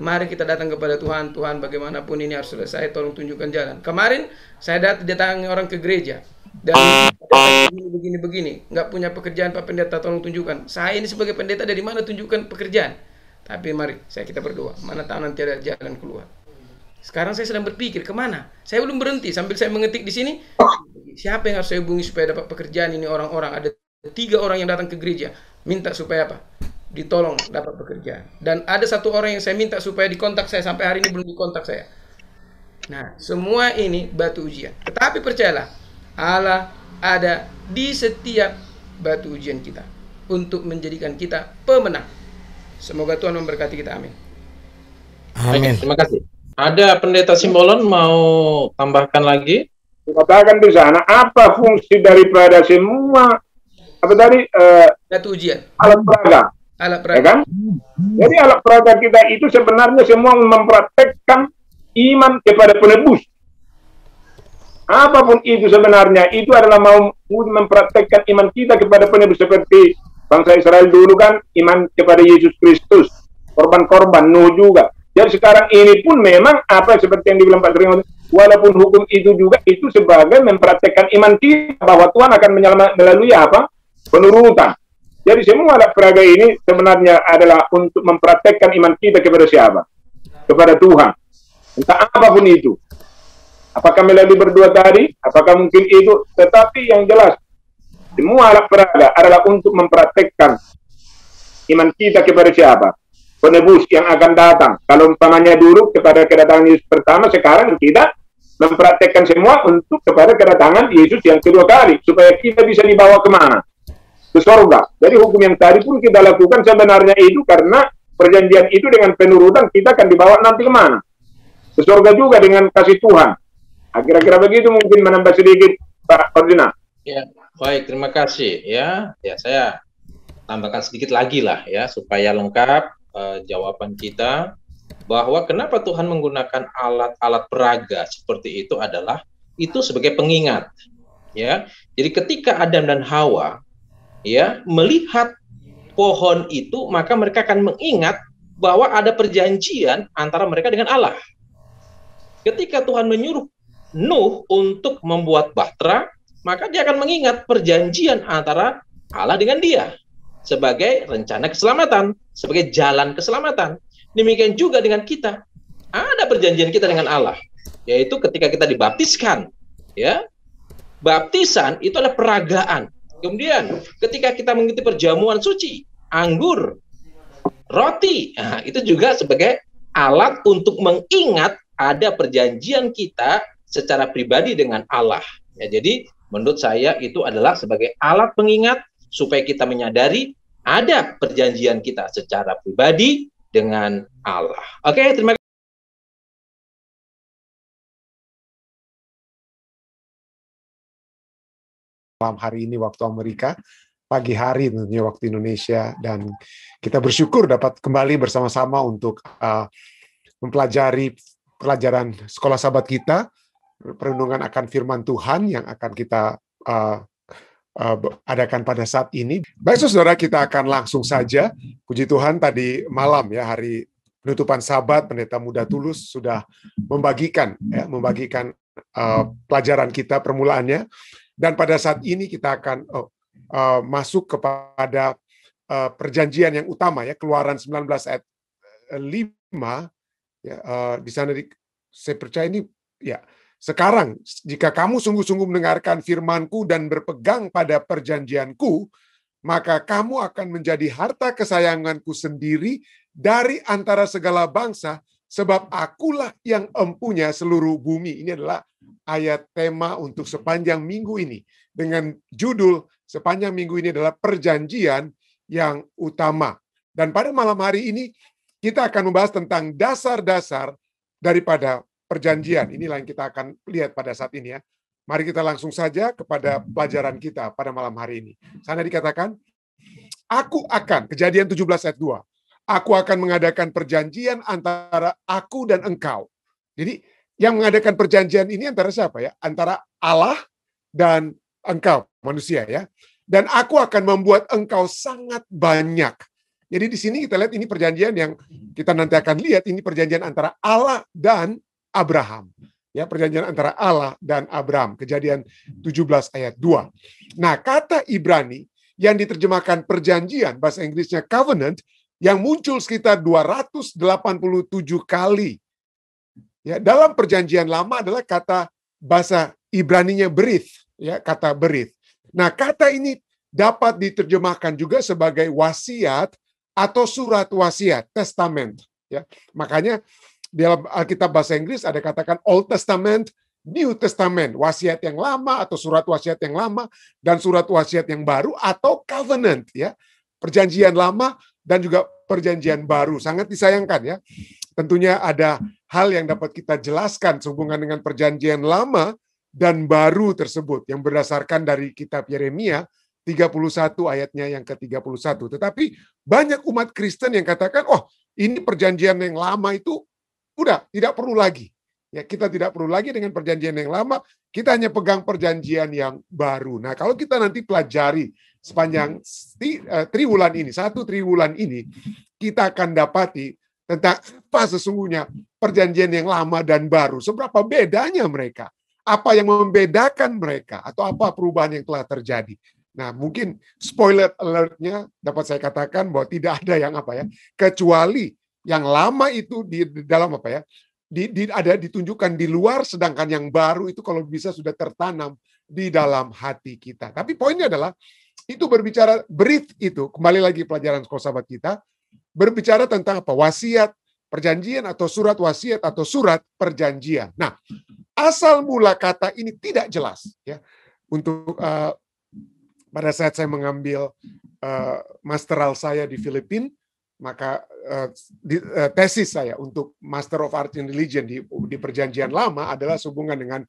mari kita datang kepada Tuhan. Tuhan, bagaimanapun ini harus selesai, tolong tunjukkan jalan. Kemarin saya datangi orang ke gereja dan begini, nggak punya pekerjaan Pak Pendeta, tolong tunjukkan. Saya ini sebagai pendeta dari mana tunjukkan pekerjaan? Tapi mari kita berdoa. Mana tahu nanti ada jalan keluar. Sekarang saya sedang berpikir kemana? Saya belum berhenti sambil saya mengetik di sini. Siapa yang harus saya hubungi supaya dapat pekerjaan ini? Orang-orang ada 3 orang yang datang ke gereja minta supaya ditolong dapat pekerjaan. Dan ada 1 orang yang saya minta supaya dikontak saya, sampai hari ini belum dikontak saya. Nah, semua ini batu ujian. Tetapi percayalah, Allah ada di setiap batu ujian kita untuk menjadikan kita pemenang. Semoga Tuhan memberkati kita. Amin. Amin. Terima kasih. Ada Pendeta Simbolon mau tambahkan lagi? Katakan di sana apa fungsi daripada semua batu ujian, alat peraga. Ya kan? Jadi alat peraga kita itu sebenarnya semua mempraktekkan iman kepada penebus. Apapun itu sebenarnya, itu adalah mau mempraktekkan iman kita kepada penebus. Seperti bangsa Israel dulu kan, iman kepada Yesus Kristus, korban-korban, Nuh juga. Jadi sekarang ini pun memang apa seperti yang dibilang Pak Sering, walaupun hukum itu juga itu sebagai mempraktekkan iman kita bahwa Tuhan akan menyelamatkan melalui penurutan. Jadi semua alat peraga ini sebenarnya adalah untuk mempraktekkan iman kita kepada siapa? Kepada Tuhan. Entah apapun itu. Apakah melalui berdua tadi? Apakah mungkin itu? Tetapi yang jelas, semua alat peraga adalah untuk mempraktekkan iman kita kepada siapa? Penebus yang akan datang. Kalau umpamanya dulu kepada kedatangan Yesus pertama, sekarang kita mempraktekkan semua untuk kepada kedatangan Yesus yang kedua kali. Supaya kita bisa dibawa kemana? Ke surga. Jadi hukum yang tadi pun kita lakukan sebenarnya itu karena perjanjian itu dengan penurutan kita akan dibawa nanti kemana? Ke surga juga dengan kasih Tuhan. Kira-kira begitu mungkin menambah sedikit Pak Ordina. Ya, baik, terima kasih ya. Ya, saya tambahkan sedikit lagi lah ya supaya lengkap jawaban kita bahwa kenapa Tuhan menggunakan alat-alat peraga seperti itu adalah itu sebagai pengingat ya. Jadi ketika Adam dan Hawa ya melihat pohon itu, maka mereka akan mengingat bahwa ada perjanjian antara mereka dengan Allah. Ketika Tuhan menyuruh Nuh untuk membuat bahtera, maka dia akan mengingat perjanjian antara Allah dengan dia sebagai rencana keselamatan, sebagai jalan keselamatan. Demikian juga dengan kita. Ada perjanjian kita dengan Allah, yaitu ketika kita dibaptiskan. Ya, baptisan itu adalah peragaan. Kemudian ketika kita mengikuti perjamuan suci, anggur, roti, nah, itu juga sebagai alat untuk mengingat ada perjanjian kita secara pribadi dengan Allah. Ya, jadi menurut saya itu adalah sebagai alat pengingat supaya kita menyadari ada perjanjian kita secara pribadi dengan Allah. Oke, terima kasih. Malam hari ini waktu Amerika, pagi hari tentunya waktu Indonesia, dan kita bersyukur dapat kembali bersama-sama untuk mempelajari pelajaran sekolah sahabat kita, perenungan akan firman Tuhan yang akan kita adakan pada saat ini. Baik saudara, kita akan langsung saja. Puji Tuhan tadi malam ya, hari penutupan Sabat, Pendeta Muda Tulus sudah membagikan pelajaran kita, permulaannya. Dan pada saat ini kita akan masuk kepada perjanjian yang utama ya, Keluaran 19 ayat 5 ya, di sana saya percaya ini ya. Sekarang, jika kamu sungguh-sungguh mendengarkan firman-Ku dan berpegang pada perjanjian-Ku, maka kamu akan menjadi harta kesayangan-Ku sendiri dari antara segala bangsa, sebab Akulah yang empunya seluruh bumi. Ini adalah ayat tema untuk sepanjang minggu ini. Dengan judul sepanjang minggu ini adalah perjanjian yang utama. Dan pada malam hari ini, kita akan membahas tentang dasar-dasar daripada perjanjian. Inilah yang kita akan lihat pada saat ini ya. Mari kita langsung saja kepada pelajaran kita pada malam hari ini. Sana dikatakan, Aku akan, Kejadian 17 ayat 2, Aku akan mengadakan perjanjian antara aku dan engkau. Jadi, yang mengadakan perjanjian ini antara siapa ya? Antara Allah dan engkau, manusia ya. Dan aku akan membuat engkau sangat banyak. Jadi di sini kita lihat ini perjanjian yang kita nanti akan lihat, ini perjanjian antara Allah dan Abraham. Ya, perjanjian antara Allah dan Abraham. Kejadian 17 ayat 2. Nah, kata Ibrani yang diterjemahkan perjanjian, bahasa Inggrisnya covenant, yang muncul sekitar 287 kali. Ya, dalam perjanjian lama adalah kata bahasa Ibraninya berith, ya, kata berith. Nah, kata ini dapat diterjemahkan juga sebagai wasiat atau surat wasiat, testament. Ya, makanya dalam Alkitab bahasa Inggris ada katakan Old Testament, New Testament, wasiat yang lama atau surat wasiat yang lama dan surat wasiat yang baru atau covenant ya. Perjanjian lama dan juga perjanjian baru. Sangat disayangkan ya. Tentunya ada hal yang dapat kita jelaskan sehubungan dengan perjanjian lama dan baru tersebut yang berdasarkan dari kitab Yeremia 31 ayatnya yang ke-31. Tetapi banyak umat Kristen yang katakan, oh ini perjanjian yang lama itu udah tidak perlu lagi. Ya, kita tidak perlu lagi dengan perjanjian yang lama, kita hanya pegang perjanjian yang baru. Nah, kalau kita nanti pelajari sepanjang triwulan ini, satu triwulan ini, kita akan dapati tentang apa sesungguhnya perjanjian yang lama dan baru. Seberapa bedanya mereka? Apa yang membedakan mereka? Atau apa perubahan yang telah terjadi? Nah, mungkin spoiler alert-nya dapat saya katakan bahwa tidak ada yang apa ya, kecuali yang lama itu di dalam apa ya, ada ditunjukkan di luar, sedangkan yang baru itu kalau bisa sudah tertanam di dalam hati kita. Tapi poinnya adalah itu berbicara berith itu, kembali lagi pelajaran sekolah sahabat kita, berbicara tentang apa? Wasiat, perjanjian atau surat wasiat atau surat perjanjian. Nah, asal mula kata ini tidak jelas ya. Untuk pada saat saya mengambil masteral saya di Filipina, maka tesis saya untuk Master of Arts in Religion di Perjanjian Lama adalah sehubungan dengan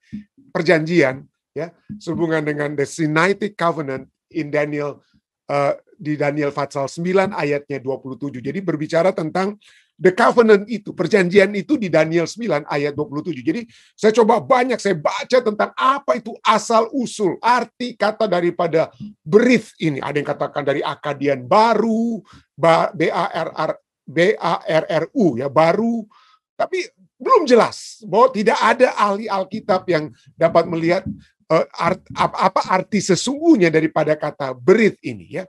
perjanjian, ya, sehubungan dengan the Sinaitic Covenant in Daniel, di Daniel pasal 9 ayatnya 27. Jadi berbicara tentang the covenant itu, perjanjian itu di Daniel 9 ayat 27. Jadi saya coba saya baca tentang apa itu asal usul, arti kata daripada berith ini. Ada yang katakan dari Akadian baru, BARRU ya, baru. Tapi belum jelas, bahwa tidak ada ahli Alkitab yang dapat melihat apa arti sesungguhnya daripada kata berith ini ya.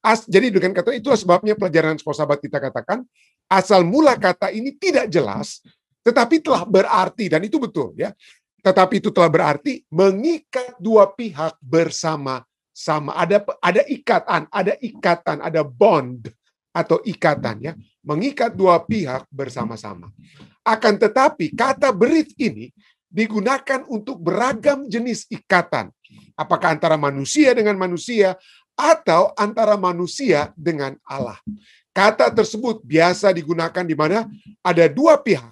Jadi dengan kata itu sebabnya pelajaran sekolah sahabat kita katakan asal mula kata ini tidak jelas, tetapi telah berarti, dan itu betul ya. Tetapi itu telah berarti mengikat dua pihak bersama-sama. Ada ikatan, ada bond atau ikatan ya, mengikat dua pihak bersama-sama. Akan tetapi kata berith ini digunakan untuk beragam jenis ikatan. Apakah antara manusia dengan manusia atau antara manusia dengan Allah. Kata tersebut biasa digunakan di mana ada dua pihak,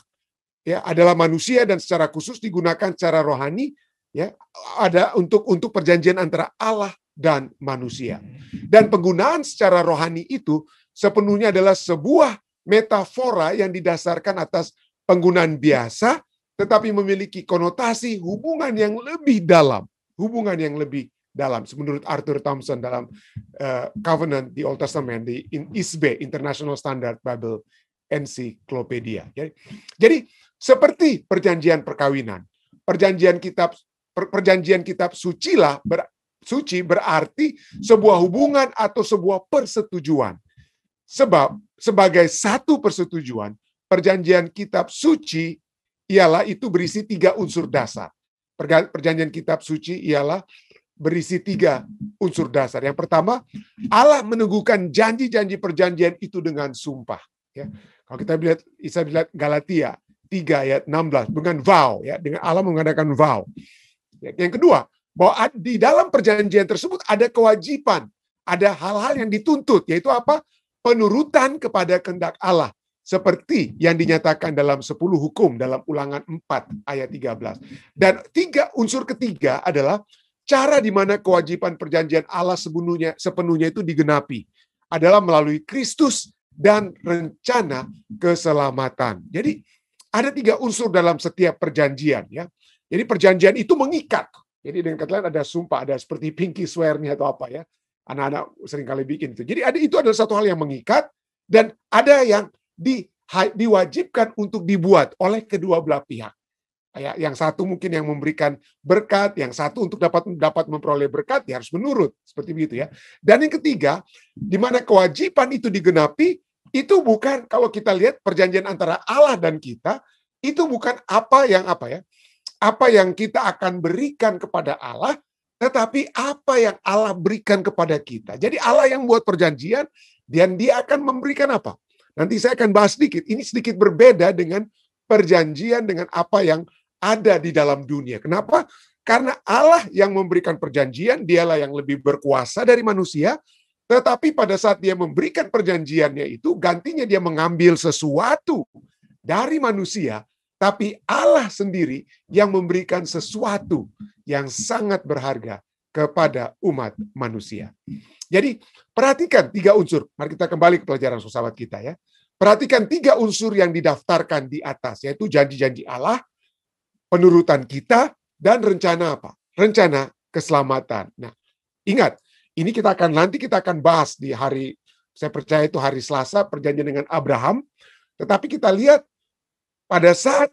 ya, adalah manusia dan secara khusus digunakan secara rohani, ya, ada untuk perjanjian antara Allah dan manusia. Dan penggunaan secara rohani itu sepenuhnya adalah sebuah metafora yang didasarkan atas penggunaan biasa, tetapi memiliki konotasi hubungan yang lebih dalam, menurut Arthur Thompson dalam Covenant di Old Testament di ISBE, International Standard Bible Encyclopedia. Jadi seperti perjanjian perkawinan, perjanjian kitab suci berarti sebuah hubungan atau sebuah persetujuan. Sebab sebagai satu persetujuan, perjanjian kitab suci ialah itu berisi 3 unsur dasar. Perjanjian kitab suci ialah berisi 3 unsur dasar. Yang pertama, Allah meneguhkan janji-janji perjanjian itu dengan sumpah. Ya. Kalau kita lihat Galatia 3 ayat 16 dengan vow, ya, dengan Allah mengadakan vow. Ya. Yang kedua, bahwa di dalam perjanjian tersebut ada kewajiban, ada hal-hal yang dituntut, yaitu apa? Penurutan kepada kehendak Allah. Seperti yang dinyatakan dalam 10 hukum dalam Ulangan 4 ayat 13. Dan unsur ketiga adalah cara di mana kewajiban perjanjian Allah sepenuhnya itu digenapi adalah melalui Kristus dan rencana keselamatan. Jadi ada 3 unsur dalam setiap perjanjian ya. Jadi perjanjian itu mengikat. Jadi dengan kata lain ada sumpah, ada seperti pinky swear-nya atau apa ya. Anak-anak sering kali bikin itu. Jadi itu adalah satu hal yang mengikat dan ada yang diwajibkan untuk dibuat oleh kedua belah pihak. Ya, yang satu mungkin yang memberikan berkat, yang satu untuk dapat memperoleh berkat, ya harus menurut, seperti begitu ya. Dan yang ketiga, di mana kewajiban itu digenapi, itu bukan, kalau kita lihat perjanjian antara Allah dan kita, itu bukan apa yang kita akan berikan kepada Allah, tetapi apa yang Allah berikan kepada kita. Jadi Allah yang buat perjanjian, dan dia akan memberikan apa? Nanti saya akan bahas sedikit. Ini sedikit berbeda dengan perjanjian dengan apa yang ada di dalam dunia. Kenapa? Karena Allah yang memberikan perjanjian, dialah yang lebih berkuasa dari manusia, tetapi pada saat dia memberikan perjanjiannya itu, gantinya dia mengambil sesuatu dari manusia, tapi Allah sendiri yang memberikan sesuatu yang sangat berharga kepada umat manusia. Jadi perhatikan 3 unsur. Mari kita kembali ke pelajaran sahabat kita ya. Perhatikan 3 unsur yang didaftarkan di atas, yaitu janji-janji Allah, penurutan kita, dan rencana apa? Rencana keselamatan. Nah, ingat, ini kita akan bahas di hari, saya percaya itu hari Selasa, perjanjian dengan Abraham. Tetapi kita lihat pada saat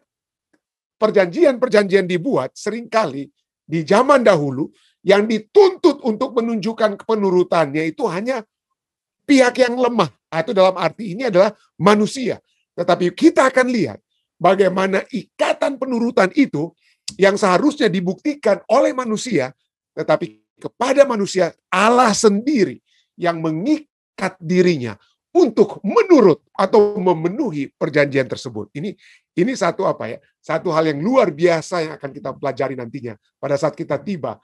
perjanjian dibuat, seringkali di zaman dahulu, yang dituntut untuk menunjukkan penurutannya itu hanya pihak yang lemah. Itu dalam arti ini adalah manusia. Tetapi kita akan lihat bagaimana ikatan penurutan itu yang seharusnya dibuktikan oleh manusia, tetapi kepada manusia Allah sendiri yang mengikat dirinya untuk menurut atau memenuhi perjanjian tersebut. Ini satu apa ya? Satu hal yang luar biasa yang akan kita pelajari nantinya pada saat kita tiba,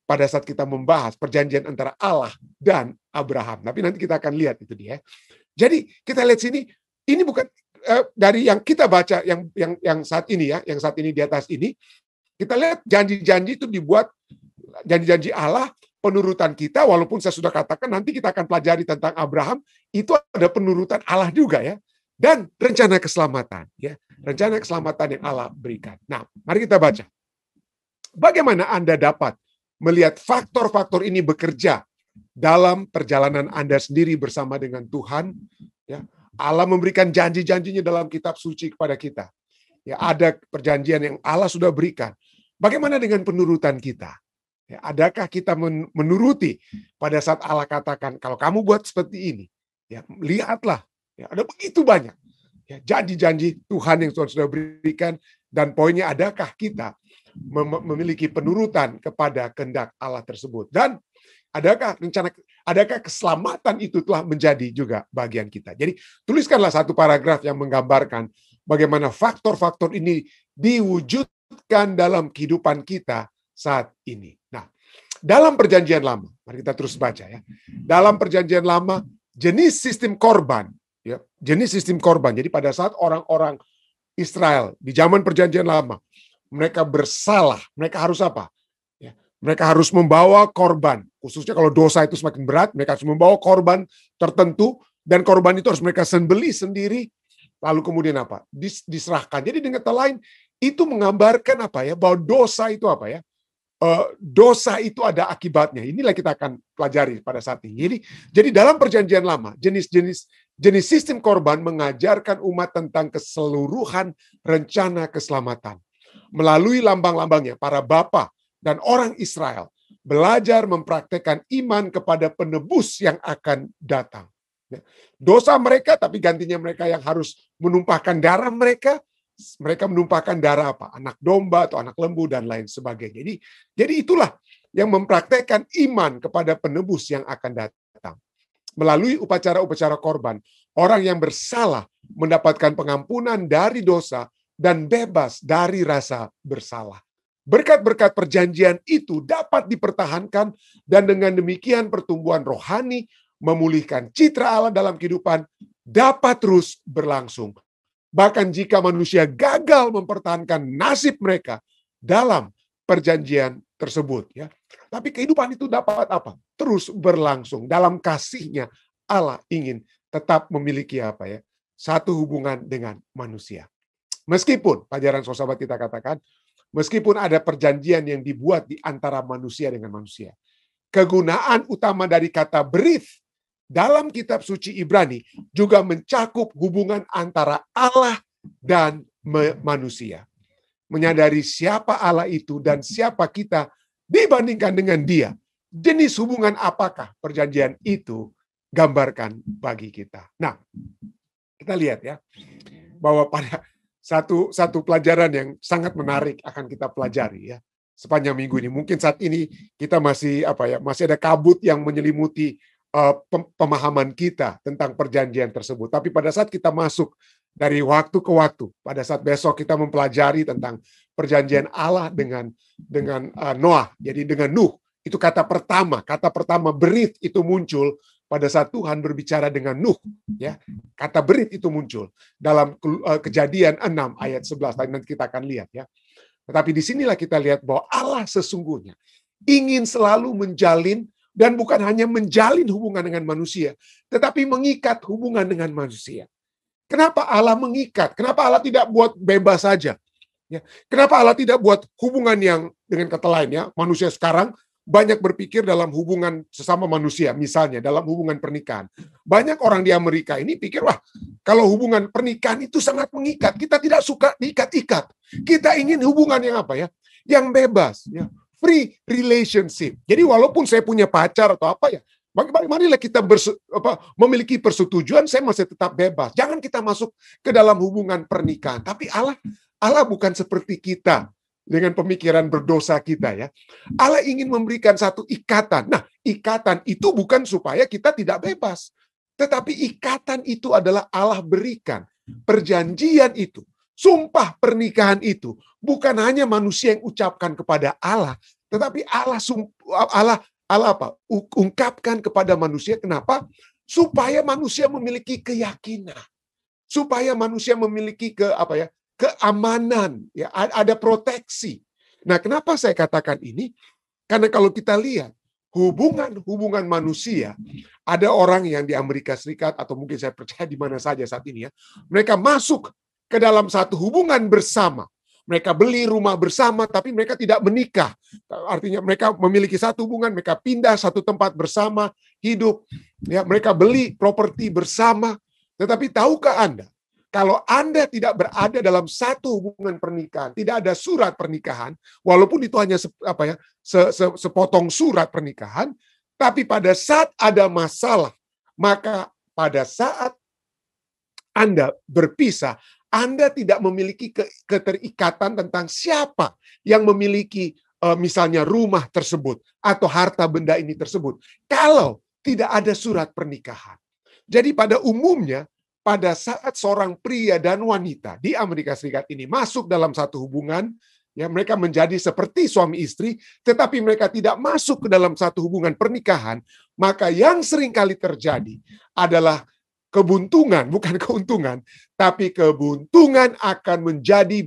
pada saat kita membahas perjanjian antara Allah dan Abraham. Tapi nanti kita akan lihat itu dia. Jadi kita lihat sini, ini bukan dari yang kita baca yang saat ini ya, yang saat ini di atas ini, kita lihat janji-janji itu dibuat, janji-janji Allah, penurutan kita, walaupun saya sudah katakan nanti kita akan pelajari tentang Abraham, itu ada penurutan Allah juga ya. Dan rencana keselamatan ya, rencana keselamatan yang Allah berikan. Nah, mari kita baca. Bagaimana Anda dapat melihat faktor-faktor ini bekerja dalam perjalanan Anda sendiri bersama dengan Tuhan ya. Allah memberikan janji-janjinya dalam kitab suci kepada kita. Ya, ada perjanjian yang Allah sudah berikan. Bagaimana dengan penurutan kita? Ya, adakah kita menuruti pada saat Allah katakan, kalau kamu buat seperti ini, ya lihatlah, ya, ada begitu banyak ya, janji-janji Tuhan yang Tuhan sudah berikan, dan poinnya adakah kita memiliki penurutan kepada kehendak Allah tersebut, dan adakah keselamatan itu telah menjadi juga bagian kita. Jadi tuliskanlah satu paragraf yang menggambarkan bagaimana faktor-faktor ini diwujudkan dalam kehidupan kita saat ini. Nah, dalam perjanjian lama, mari kita terus baca ya. Dalam perjanjian lama, jenis sistem korban, ya, jenis sistem korban. Jadi pada saat orang-orang Israel di zaman perjanjian lama, mereka bersalah, mereka harus apa? Ya, mereka harus membawa korban. Khususnya kalau dosa itu semakin berat, mereka harus membawa korban tertentu, dan korban itu harus mereka sembelih sendiri, lalu kemudian apa? Diserahkan. Jadi dengan kata lain, itu menggambarkan apa ya? Bahwa dosa itu apa ya? Dosa itu ada akibatnya. Inilah kita akan pelajari pada saat ini. Jadi dalam perjanjian lama, jenis sistem korban mengajarkan umat tentang keseluruhan rencana keselamatan. Melalui lambang-lambangnya, para bapa dan orang Israel belajar mempraktekkan iman kepada penebus yang akan datang. Dosa mereka, tapi gantinya mereka yang harus menumpahkan darah mereka. Mereka menumpahkan darah apa? Anak domba atau anak lembu dan lain sebagainya. Jadi itulah yang mempraktekkan iman kepada penebus yang akan datang. Melalui upacara-upacara korban, orang yang bersalah mendapatkan pengampunan dari dosa dan bebas dari rasa bersalah. Berkat-berkat perjanjian itu dapat dipertahankan, dan dengan demikian pertumbuhan rohani, memulihkan citra Allah dalam kehidupan dapat terus berlangsung. Bahkan jika manusia gagal mempertahankan nasib mereka dalam perjanjian tersebut, ya, tapi kehidupan itu dapat apa? Terus berlangsung. Dalam kasih-Nya Allah ingin tetap memiliki apa ya? Satu hubungan dengan manusia. Meskipun pelajaran sahabat kita katakan, meskipun ada perjanjian yang dibuat di antara manusia dengan manusia, kegunaan utama dari kata berith dalam kitab suci Ibrani juga mencakup hubungan antara Allah dan manusia. Menyadari siapa Allah itu dan siapa kita dibandingkan dengan Dia. Jenis hubungan apakah perjanjian itu gambarkan bagi kita. Nah, kita lihat ya, bahwa pada satu pelajaran yang sangat menarik akan kita pelajari ya sepanjang minggu ini. Mungkin saat ini kita masih ada kabut yang menyelimuti pemahaman kita tentang perjanjian tersebut. Tapi pada saat kita masuk dari waktu ke waktu, pada saat besok kita mempelajari tentang perjanjian Allah dengan Noah, jadi dengan Nuh, itu kata pertama berith itu muncul pada saat Tuhan berbicara dengan Nuh, ya. Kata berith itu muncul dalam Kejadian 6 ayat 11. Nanti kita akan lihat ya. Tetapi disinilah kita lihat bahwa Allah sesungguhnya ingin selalu menjalin, dan bukan hanya menjalin hubungan dengan manusia, tetapi mengikat hubungan dengan manusia. Kenapa Allah mengikat? Kenapa Allah tidak buat bebas saja? Ya. Kenapa Allah tidak buat hubungan yang, dengan kata lain ya, manusia sekarang banyak berpikir dalam hubungan sesama manusia, misalnya dalam hubungan pernikahan. Banyak orang di Amerika ini pikir, wah, kalau hubungan pernikahan itu sangat mengikat. Kita tidak suka diikat-ikat. Kita ingin hubungan yang apa ya? Yang bebas, ya. Free relationship. Jadi walaupun saya punya pacar atau apa ya, Marilah kita memiliki persetujuan, saya masih tetap bebas. Jangan kita masuk ke dalam hubungan pernikahan. Tapi Allah bukan seperti kita dengan pemikiran berdosa kita ya. Allah ingin memberikan satu ikatan. Nah, ikatan itu bukan supaya kita tidak bebas. Tetapi ikatan itu adalah Allah berikan. Perjanjian itu, sumpah pernikahan itu, bukan hanya manusia yang ucapkan kepada Allah, tetapi Allah ungkapkan kepada manusia. Kenapa? Supaya manusia memiliki keyakinan, supaya manusia memiliki keamanan, ya, ada proteksi. Nah, kenapa saya katakan ini? Karena kalau kita lihat hubungan manusia, ada orang yang di Amerika Serikat atau mungkin saya percaya di mana saja saat ini ya, mereka masuk ke dalam satu hubungan bersama. Mereka beli rumah bersama, tapi mereka tidak menikah. Artinya mereka memiliki satu hubungan, mereka pindah satu tempat bersama, hidup. Ya, mereka beli properti bersama. Tetapi tahukah Anda, kalau Anda tidak berada dalam satu hubungan pernikahan, tidak ada surat pernikahan, walaupun itu hanya sepotong surat pernikahan, tapi pada saat ada masalah, maka pada saat Anda berpisah, Anda tidak memiliki keterikatan tentang siapa yang memiliki misalnya rumah tersebut atau harta benda ini tersebut. Kalau tidak ada surat pernikahan. Jadi pada umumnya, pada saat seorang pria dan wanita di Amerika Serikat ini masuk dalam satu hubungan, ya mereka menjadi seperti suami istri, tetapi mereka tidak masuk ke dalam satu hubungan pernikahan, maka yang sering kali terjadi adalah kebuntungan, bukan keuntungan, tapi kebuntungan akan menjadi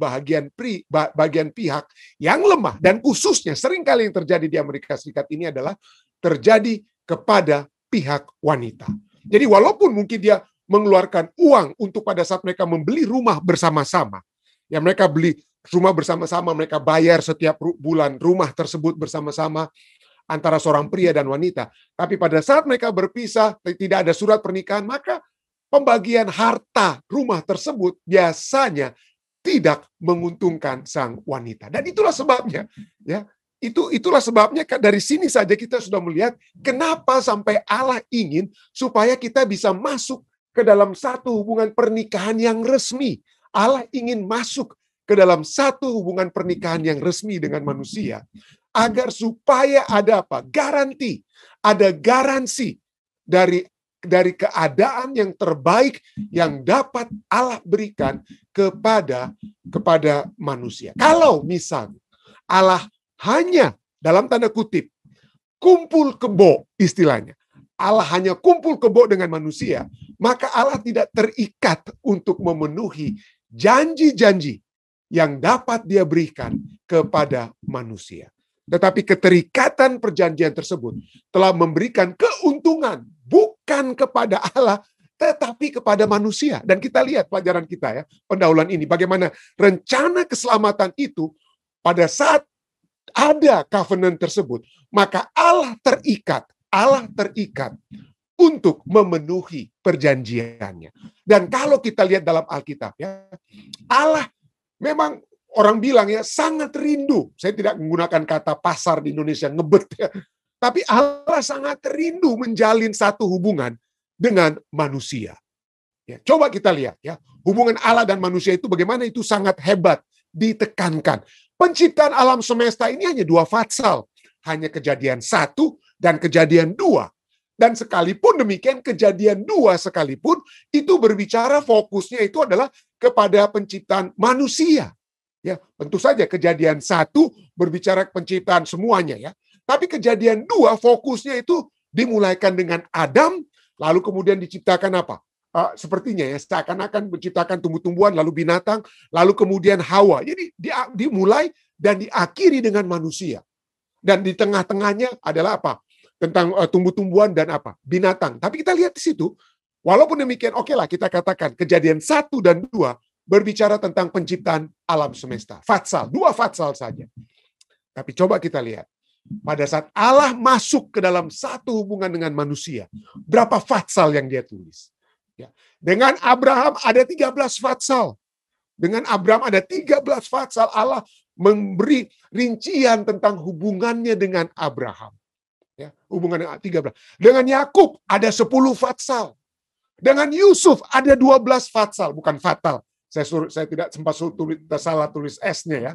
bagian pihak yang lemah. Dan khususnya seringkali yang terjadi di Amerika Serikat ini adalah terjadi kepada pihak wanita. Jadi walaupun mungkin dia mengeluarkan uang untuk pada saat mereka membeli rumah bersama-sama, ya mereka beli rumah bersama-sama, mereka bayar setiap bulan rumah tersebut bersama-sama, antara seorang pria dan wanita. Tapi pada saat mereka berpisah, tidak ada surat pernikahan, maka pembagian harta rumah tersebut biasanya tidak menguntungkan sang wanita. Dan itulah sebabnya, ya, itulah sebabnya dari sini saja kita sudah melihat kenapa sampai Allah ingin supaya kita bisa masuk ke dalam satu hubungan pernikahan yang resmi. Allah ingin masuk ke dalam satu hubungan pernikahan yang resmi dengan manusia agar supaya ada apa? Ada garansi dari keadaan yang terbaik yang dapat Allah berikan kepada manusia. Kalau misalnya Allah hanya dalam tanda kutip kumpul kebo istilahnya, Allah hanya kumpul kebo dengan manusia, maka Allah tidak terikat untuk memenuhi janji-janji yang dapat Dia berikan kepada manusia. Tetapi keterikatan perjanjian tersebut telah memberikan keuntungan bukan kepada Allah, tetapi kepada manusia. Dan kita lihat pelajaran kita ya, pendahuluan ini, bagaimana rencana keselamatan itu pada saat ada covenant tersebut, maka Allah terikat untuk memenuhi perjanjiannya. Dan kalau kita lihat dalam Alkitab ya, Allah memang orang bilang ya sangat rindu. Saya tidak menggunakan kata pasar di Indonesia ngebet ya. Tapi Allah sangat rindu menjalin satu hubungan dengan manusia. Ya, coba kita lihat ya, hubungan Allah dan manusia itu bagaimana itu sangat hebat, ditekankan. Penciptaan alam semesta ini hanya 2 fatsal, hanya Kejadian 1 dan Kejadian 2. Dan sekalipun demikian, Kejadian 2 sekalipun itu berbicara fokusnya itu adalah kepada penciptaan manusia. Ya, tentu saja Kejadian 1 berbicara penciptaan semuanya ya. Tapi Kejadian 2 fokusnya itu dimulaikan dengan Adam, lalu kemudian diciptakan apa? Sepertinya ya, seakan-akan menciptakan tumbuh-tumbuhan, lalu binatang, lalu kemudian Hawa. Jadi dimulai dan diakhiri dengan manusia. Dan di tengah-tengahnya adalah apa? Tentang tumbuh-tumbuhan dan apa? Binatang. Tapi kita lihat di situ, walaupun demikian, oke lah kita katakan Kejadian 1 dan 2 berbicara tentang penciptaan alam semesta. Fatsal, 2 fatsal saja. Tapi coba kita lihat. Pada saat Allah masuk ke dalam satu hubungan dengan manusia, berapa fatsal yang Dia tulis? Ya. Dengan Abraham ada 13 fatsal. Dengan Abraham ada 13 fatsal. Allah memberi rincian tentang hubungannya dengan Abraham. Ya, hubungan dengan 13. Dengan Yakub ada 10 fatsal. Dengan Yusuf ada 12 fatsal, bukan fatal. Saya tidak sempat salah tulis S-nya ya.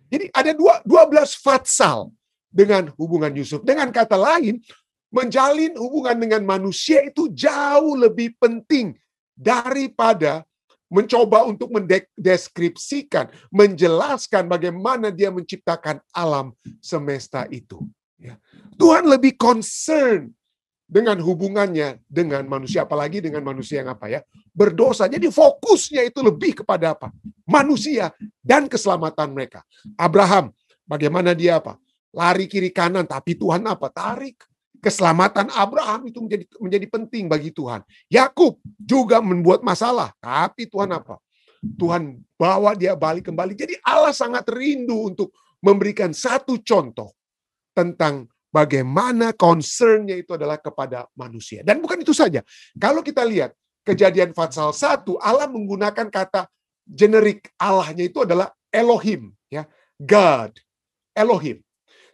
Jadi ada 12 fatsal dengan hubungan Yusuf. Dengan kata lain, menjalin hubungan dengan manusia itu jauh lebih penting daripada mencoba untuk mendeskripsikan, menjelaskan bagaimana dia menciptakan alam semesta itu. Ya. Tuhan lebih concern dengan hubungannya dengan manusia, apalagi dengan manusia yang apa ya, berdosa. Jadi fokusnya itu lebih kepada apa? Manusia dan keselamatan mereka. Abraham, bagaimana dia apa? Lari kiri kanan, tapi Tuhan apa? Tarik. Keselamatan Abraham itu menjadi penting bagi Tuhan. Yakub juga membuat masalah, tapi Tuhan apa? Tuhan bawa dia balik kembali. Jadi Allah sangat rindu untuk memberikan satu contoh tentang bagaimana concern-nya itu adalah kepada manusia. Dan bukan itu saja. Kalau kita lihat Kejadian pasal 1, Allah menggunakan kata generik Allahnya itu adalah Elohim, ya, God, Elohim.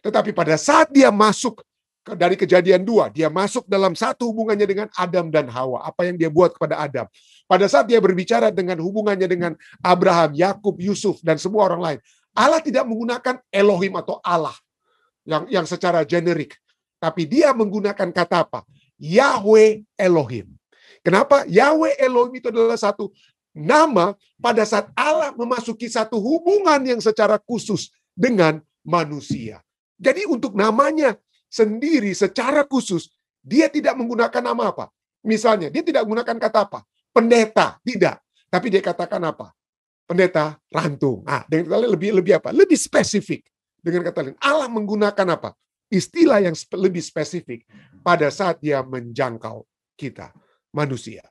Tetapi pada saat dia masuk dari Kejadian 2, dia masuk dalam satu hubungannya dengan Adam dan Hawa. Apa yang dia buat kepada Adam. Pada saat dia berbicara dengan hubungannya dengan Abraham, Yakub, Yusuf, dan semua orang lain. Allah tidak menggunakan Elohim atau Allah yang secara generik. Tapi dia menggunakan kata apa? Yahweh Elohim. Kenapa? Yahweh Elohim itu adalah satu nama pada saat Allah memasuki satu hubungan yang secara khusus dengan manusia. Jadi untuk namanya sendiri secara khusus, dia tidak menggunakan nama apa? Misalnya, dia tidak menggunakan kata apa? Pendeta, tidak. Tapi dia katakan apa? Pendeta rantung. Dengan kata lain lebih apa? Lebih spesifik. Dengan kata lain, Allah menggunakan apa? Istilah yang lebih spesifik pada saat dia menjangkau kita, manusia.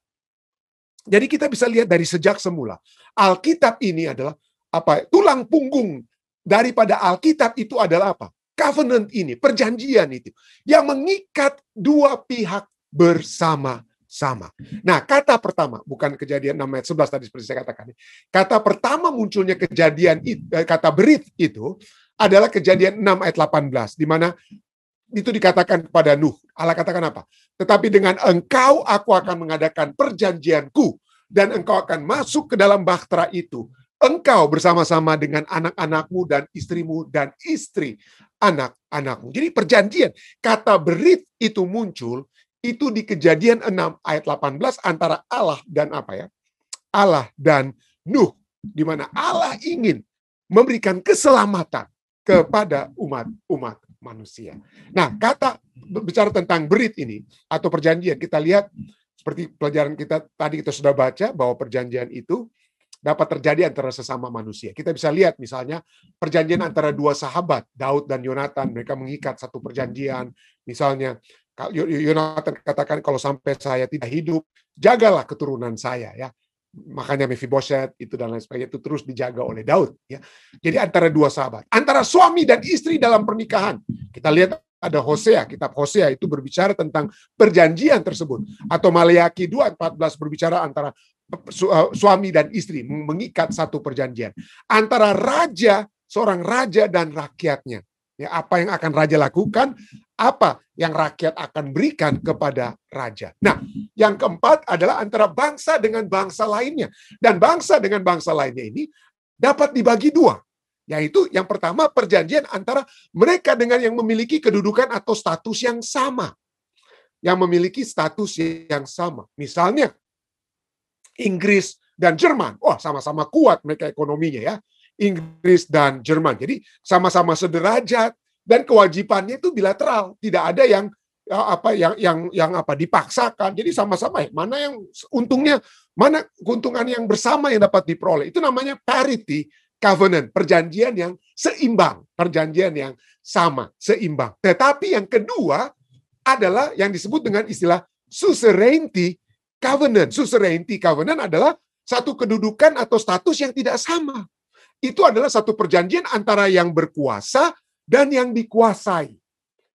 Jadi kita bisa lihat dari sejak semula, Alkitab ini adalah apa? Tulang punggung daripada Alkitab itu adalah apa? Covenant ini, perjanjian itu, yang mengikat dua pihak bersama-sama. Nah, kata pertama, bukan Kejadian 6 ayat 11 tadi seperti saya katakan. Kata pertama munculnya kejadian itu, kata berit itu, adalah Kejadian 6 ayat 18, di mana itu dikatakan kepada Nuh. Allah katakan apa? Tetapi dengan engkau aku akan mengadakan perjanjianku, dan engkau akan masuk ke dalam bahtera itu. Engkau bersama-sama dengan anak-anakmu dan istrimu dan istri anak-anakmu. Jadi perjanjian. Kata berit itu muncul, itu di Kejadian 6 ayat 18 antara Allah dan apa ya? Allah dan Nuh. Di mana Allah ingin memberikan keselamatan kepada umat manusia. Nah, kata bicara tentang berit ini atau perjanjian, kita lihat seperti pelajaran kita tadi kita sudah baca bahwa perjanjian itu dapat terjadi antara sesama manusia. Kita bisa lihat misalnya perjanjian antara dua sahabat, Daud dan Yonatan, mereka mengikat satu perjanjian. Misalnya Yonatan katakan kalau sampai saya tidak hidup, jagalah keturunan saya ya. Makanya Mephibosheth itu dan lain sebagainya itu terus dijaga oleh Daud ya. Jadi antara dua sahabat, antara suami dan istri dalam pernikahan. Kita lihat ada Hosea, kitab Hosea itu berbicara tentang perjanjian tersebut, atau Maleakhi 2:14 berbicara antara suami dan istri mengikat satu perjanjian antara raja, seorang raja dan rakyatnya. Ya, apa yang akan raja lakukan, apa yang rakyat akan berikan kepada raja. Nah, yang keempat adalah antara bangsa dengan bangsa lainnya. Dan bangsa dengan bangsa lainnya ini dapat dibagi dua. Yaitu yang pertama perjanjian antara mereka dengan yang memiliki kedudukan atau status yang sama. Yang memiliki status yang sama. Misalnya, Inggris dan Jerman. Wah, sama-sama kuat mereka ekonominya ya. Inggris dan Jerman. Jadi sama-sama sederajat dan kewajibannya itu bilateral, tidak ada yang dipaksakan. Jadi sama-sama mana yang untungnya, mana keuntungan yang bersama yang dapat diperoleh. Itu namanya parity covenant, perjanjian yang seimbang, perjanjian yang sama, seimbang. Tetapi yang kedua adalah yang disebut dengan istilah suzerainty covenant. Suzerainty covenant adalah satu kedudukan atau status yang tidak sama. Itu adalah satu perjanjian antara yang berkuasa dan yang dikuasai.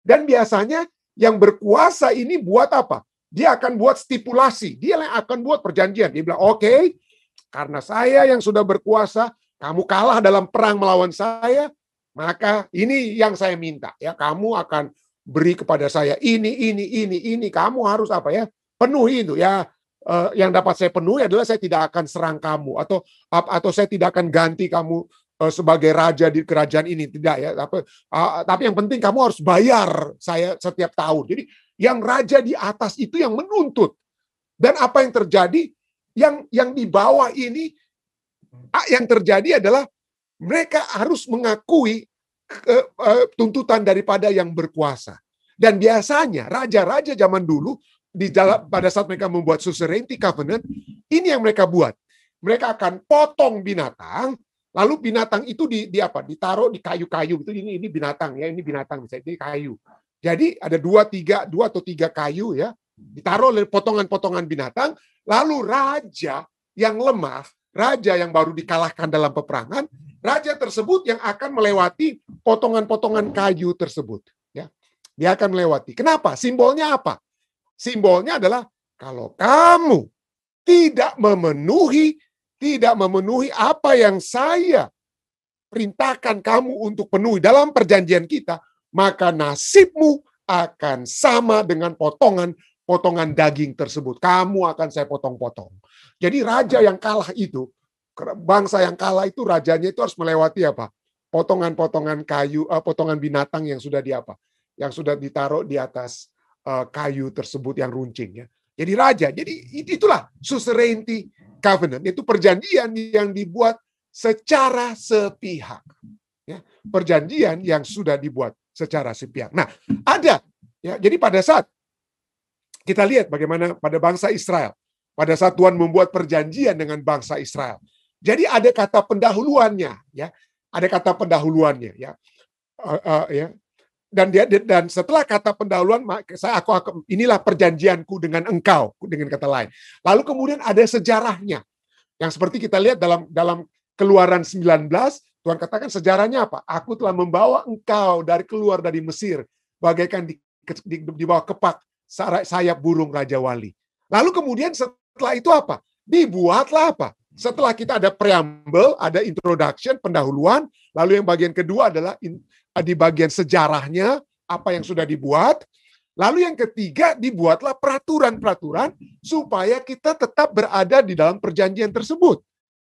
Dan biasanya yang berkuasa ini buat apa? Dia akan buat stipulasi. Dia yang akan buat perjanjian. Dia bilang, oke, karena saya yang sudah berkuasa, kamu kalah dalam perang melawan saya, maka ini yang saya minta. Ya, kamu akan beri kepada saya ini, kamu harus apa ya? Penuhi itu ya. Yang dapat saya penuhi adalah saya tidak akan serang kamu atau saya tidak akan ganti kamu sebagai raja di kerajaan ini, tidak ya. Tapi yang penting kamu harus bayar saya setiap tahun. Jadi yang raja di atas itu yang menuntut. Dan apa yang terjadi? Yang di bawah ini yang terjadi adalah mereka harus mengakui tuntutan daripada yang berkuasa. Dan biasanya raja-raja zaman dulu pada saat mereka membuat suzerainty covenant, ini yang mereka buat. Mereka akan potong binatang, lalu binatang itu ditaruh di kayu-kayu itu. Ini binatang ya, ini binatang misalnya ini kayu. Jadi ada dua atau tiga kayu ya, ditaruh oleh potongan-potongan binatang, lalu raja yang lemah, raja yang baru dikalahkan dalam peperangan, raja tersebut yang akan melewati potongan-potongan kayu tersebut. Ya, dia akan melewati. Kenapa? Simbolnya apa? Simbolnya adalah kalau kamu tidak memenuhi apa yang saya perintahkan kamu untuk penuhi dalam perjanjian kita, maka nasibmu akan sama dengan potongan daging tersebut. Kamu akan saya potong-potong. Jadi raja yang kalah itu, bangsa yang kalah itu, rajanya itu harus melewati apa? Potongan-potongan kayu, potongan binatang yang sudah yang sudah ditaruh di atas kayu tersebut yang runcing ya. Jadi raja, jadi itulah suzerainty covenant, itu perjanjian yang dibuat secara sepihak. Ya, perjanjian yang sudah dibuat secara sepihak. Nah, ada ya. Jadi pada saat kita lihat bagaimana pada bangsa Israel, pada saat Tuhan membuat perjanjian dengan bangsa Israel. Jadi ada kata pendahuluannya ya. Ada kata pendahuluannya ya. Ya. Dan setelah kata pendahuluan, inilah perjanjianku dengan engkau, dengan kata lain. Lalu kemudian ada sejarahnya. Yang seperti kita lihat dalam Keluaran 19, Tuhan katakan sejarahnya apa? Aku telah membawa engkau keluar dari Mesir, bagaikan di bawah kepak sayap burung Raja Wali. Lalu kemudian setelah itu apa? Dibuatlah apa? Setelah kita ada preamble, ada introduction, pendahuluan, lalu yang bagian kedua adalah di bagian sejarahnya, apa yang sudah dibuat. Lalu yang ketiga, dibuatlah peraturan-peraturan supaya kita tetap berada di dalam perjanjian tersebut.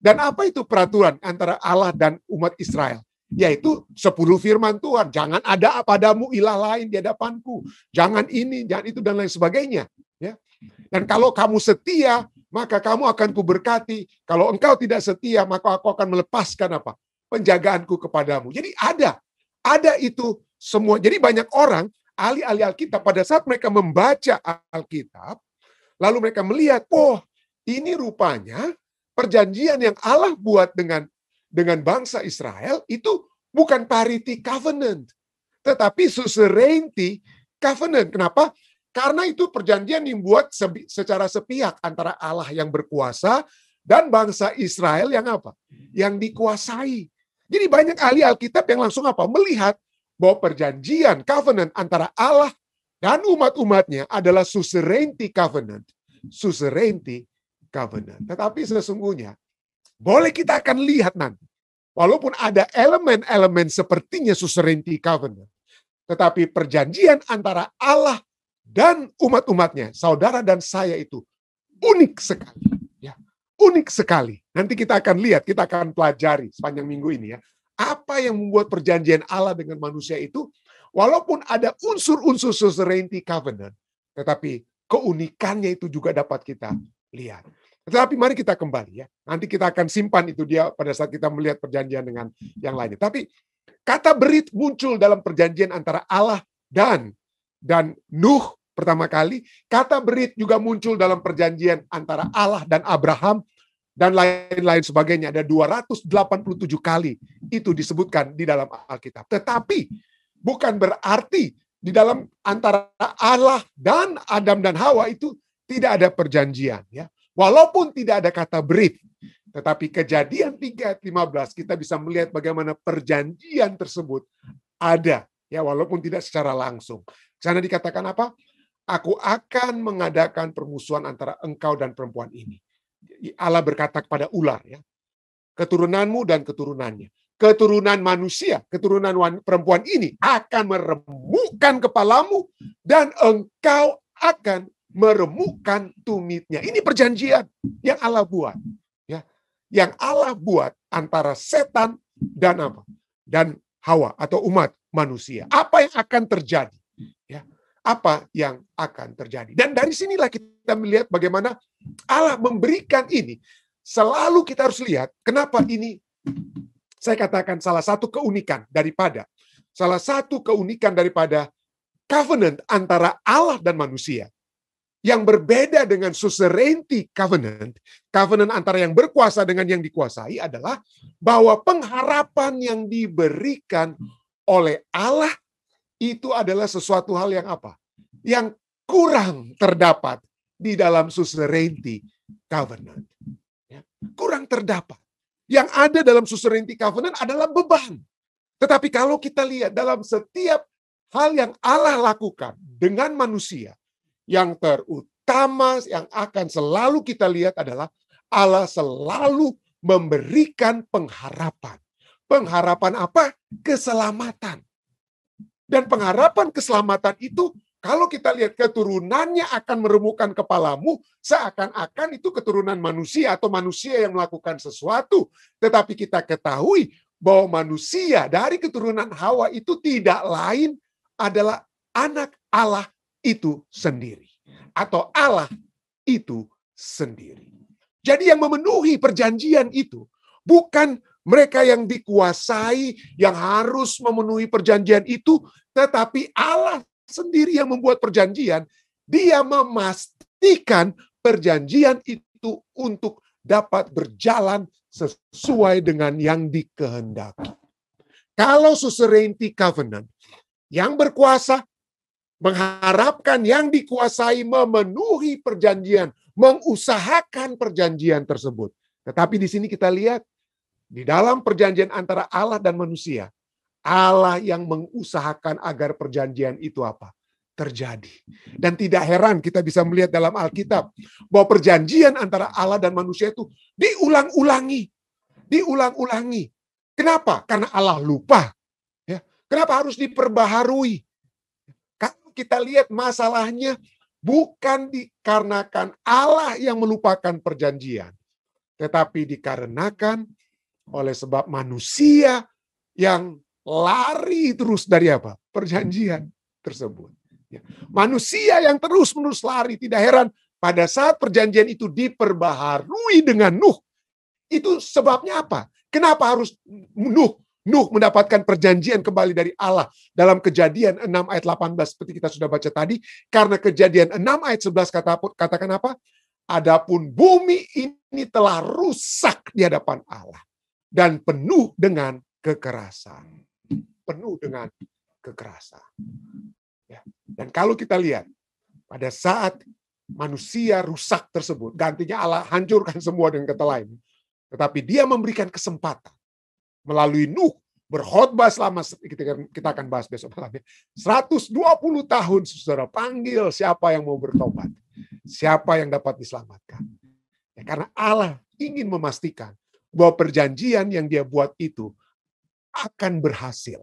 Dan apa itu peraturan antara Allah dan umat Israel? Yaitu 10 firman Tuhan. Jangan ada padamu ilah lain di hadapanku. Jangan ini, jangan itu, dan lain sebagainya. Ya. Dan kalau kamu setia, maka kamu akan kuberkati. Kalau engkau tidak setia, maka aku akan melepaskan apa? Penjagaanku kepadamu. Jadi ada itu semua. Jadi banyak orang, ahli-ahli Alkitab, pada saat mereka membaca Alkitab, lalu mereka melihat, oh ini rupanya perjanjian yang Allah buat dengan bangsa Israel itu bukan parity covenant, tetapi suzerainty covenant. Kenapa? Karena itu perjanjian yang dibuat secara sepihak antara Allah yang berkuasa dan bangsa Israel yang apa? Yang dikuasai. Jadi banyak ahli Alkitab yang langsung apa? Melihat bahwa perjanjian covenant antara Allah dan umat-umatnya adalah suzerainty covenant. Suzerainty covenant. Tetapi sesungguhnya, boleh kita akan lihat nanti, walaupun ada elemen-elemen sepertinya suzerainty covenant, tetapi perjanjian antara Allah dan umat-umatnya, saudara dan saya itu unik sekali. Ya, unik sekali. Nanti kita akan lihat, kita akan pelajari sepanjang minggu ini ya. Apa yang membuat perjanjian Allah dengan manusia itu, walaupun ada unsur-unsur suzerainty covenant, tetapi keunikannya itu juga dapat kita lihat. Tetapi mari kita kembali ya. Nanti kita akan simpan itu dia pada saat kita melihat perjanjian dengan yang lainnya. Tapi kata berit muncul dalam perjanjian antara Allah dan Nuh pertama kali. Kata berit juga muncul dalam perjanjian antara Allah dan Abraham dan lain-lain sebagainya. Ada 287 kali itu disebutkan di dalam Alkitab. Tetapi bukan berarti di dalam antara Allah dan Adam dan Hawa itu tidak ada perjanjian ya. Walaupun tidak ada kata berit, tetapi Kejadian 3:15 kita bisa melihat bagaimana perjanjian tersebut ada ya, walaupun tidak secara langsung. Sana dikatakan apa? Aku akan mengadakan permusuhan antara engkau dan perempuan ini. Allah berkata kepada ular ya, keturunanmu dan keturunannya. keturunan manusia, keturunan perempuan ini akan meremukkan kepalamu dan engkau akan meremukkan tumitnya. Ini perjanjian yang Allah buat, ya. Yang Allah buat antara setan dan apa? Dan Hawa atau umat manusia. Apa yang akan terjadi? Ya. Apa yang akan terjadi? Dan dari sinilah kita melihat bagaimana Allah memberikan ini. Selalu kita harus lihat kenapa ini, saya katakan salah satu keunikan daripada covenant antara Allah dan manusia. Yang berbeda dengan suzerainty covenant antara yang berkuasa dengan yang dikuasai adalah bahwa pengharapan yang diberikan oleh Allah itu adalah sesuatu hal yang apa? Yang kurang terdapat di dalam suzerainty covenant. Kurang terdapat. Yang ada dalam suzerainty covenant adalah beban. Tetapi kalau kita lihat dalam setiap hal yang Allah lakukan dengan manusia, yang terutama yang akan selalu kita lihat adalah Allah selalu memberikan pengharapan. Pengharapan apa? Keselamatan. Dan pengharapan keselamatan itu, kalau kita lihat keturunannya akan meremukkan kepalamu, seakan-akan itu keturunan manusia atau manusia yang melakukan sesuatu. Tetapi kita ketahui bahwa manusia dari keturunan Hawa itu tidak lain adalah anak Allah itu sendiri. Atau Allah itu sendiri. Jadi yang memenuhi perjanjian itu bukan mereka yang dikuasai yang harus memenuhi perjanjian itu, tetapi Allah sendiri yang membuat perjanjian. Dia memastikan perjanjian itu untuk dapat berjalan sesuai dengan yang dikehendaki. Kalau suzerainty covenant yang berkuasa mengharapkan yang dikuasai memenuhi perjanjian, mengusahakan perjanjian tersebut. Tetapi di sini kita lihat di dalam perjanjian antara Allah dan manusia, Allah yang mengusahakan agar perjanjian itu apa? Terjadi. Dan tidak heran kita bisa melihat dalam Alkitab bahwa perjanjian antara Allah dan manusia itu diulang-ulangi. Diulang-ulangi. Kenapa? Karena Allah lupa. Ya. Kenapa harus diperbaharui? Kalau kita lihat masalahnya bukan dikarenakan Allah yang melupakan perjanjian, tetapi dikarenakan oleh sebab manusia yang lari terus dari apa? Perjanjian tersebut. Ya. Manusia yang terus-menerus lari, tidak heran pada saat perjanjian itu diperbaharui dengan Nuh. Itu sebabnya apa? Kenapa harus Nuh mendapatkan perjanjian kembali dari Allah dalam Kejadian 6 ayat 18 seperti kita sudah baca tadi? Karena Kejadian 6 ayat 11 katakan apa? Adapun bumi ini telah rusak di hadapan Allah dan penuh dengan kekerasan. Penuh dengan kekerasan. Ya. Dan kalau kita lihat, pada saat manusia rusak tersebut, gantinya Allah hancurkan semua dengan kata lain. Tetapi dia memberikan kesempatan melalui Nuh berkhotbah selama, kita akan bahas besok malam, 120 tahun, saudara, panggil siapa yang mau bertobat. Siapa yang dapat diselamatkan. Ya, karena Allah ingin memastikan bahwa perjanjian yang dia buat itu akan berhasil.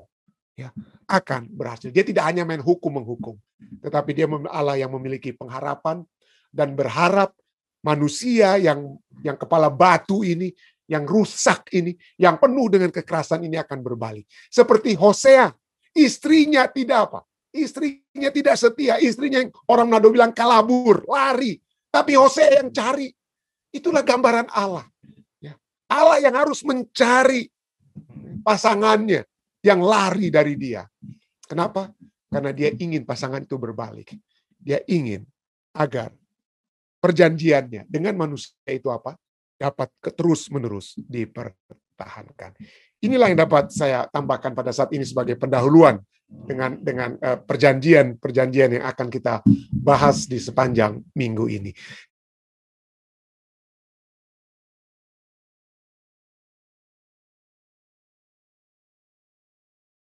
Ya, akan berhasil. Dia tidak hanya main hukum-menghukum, tetapi dia Allah yang memiliki pengharapan dan berharap manusia yang kepala batu ini, yang rusak ini, yang penuh dengan kekerasan ini akan berbalik. Seperti Hosea, istrinya tidak apa? Istrinya tidak setia, istrinya yang orang Manado bilang kalabur, lari. Tapi Hosea yang cari. Itulah gambaran Allah. Ya. Allah yang harus mencari pasangannya yang lari dari dia. Kenapa? Karena dia ingin pasangan itu berbalik. Dia ingin agar perjanjiannya dengan manusia itu apa? Dapat terus-menerus dipertahankan. Inilah yang dapat saya tambahkan pada saat ini sebagai pendahuluan dengan perjanjian yang akan kita bahas di sepanjang minggu ini.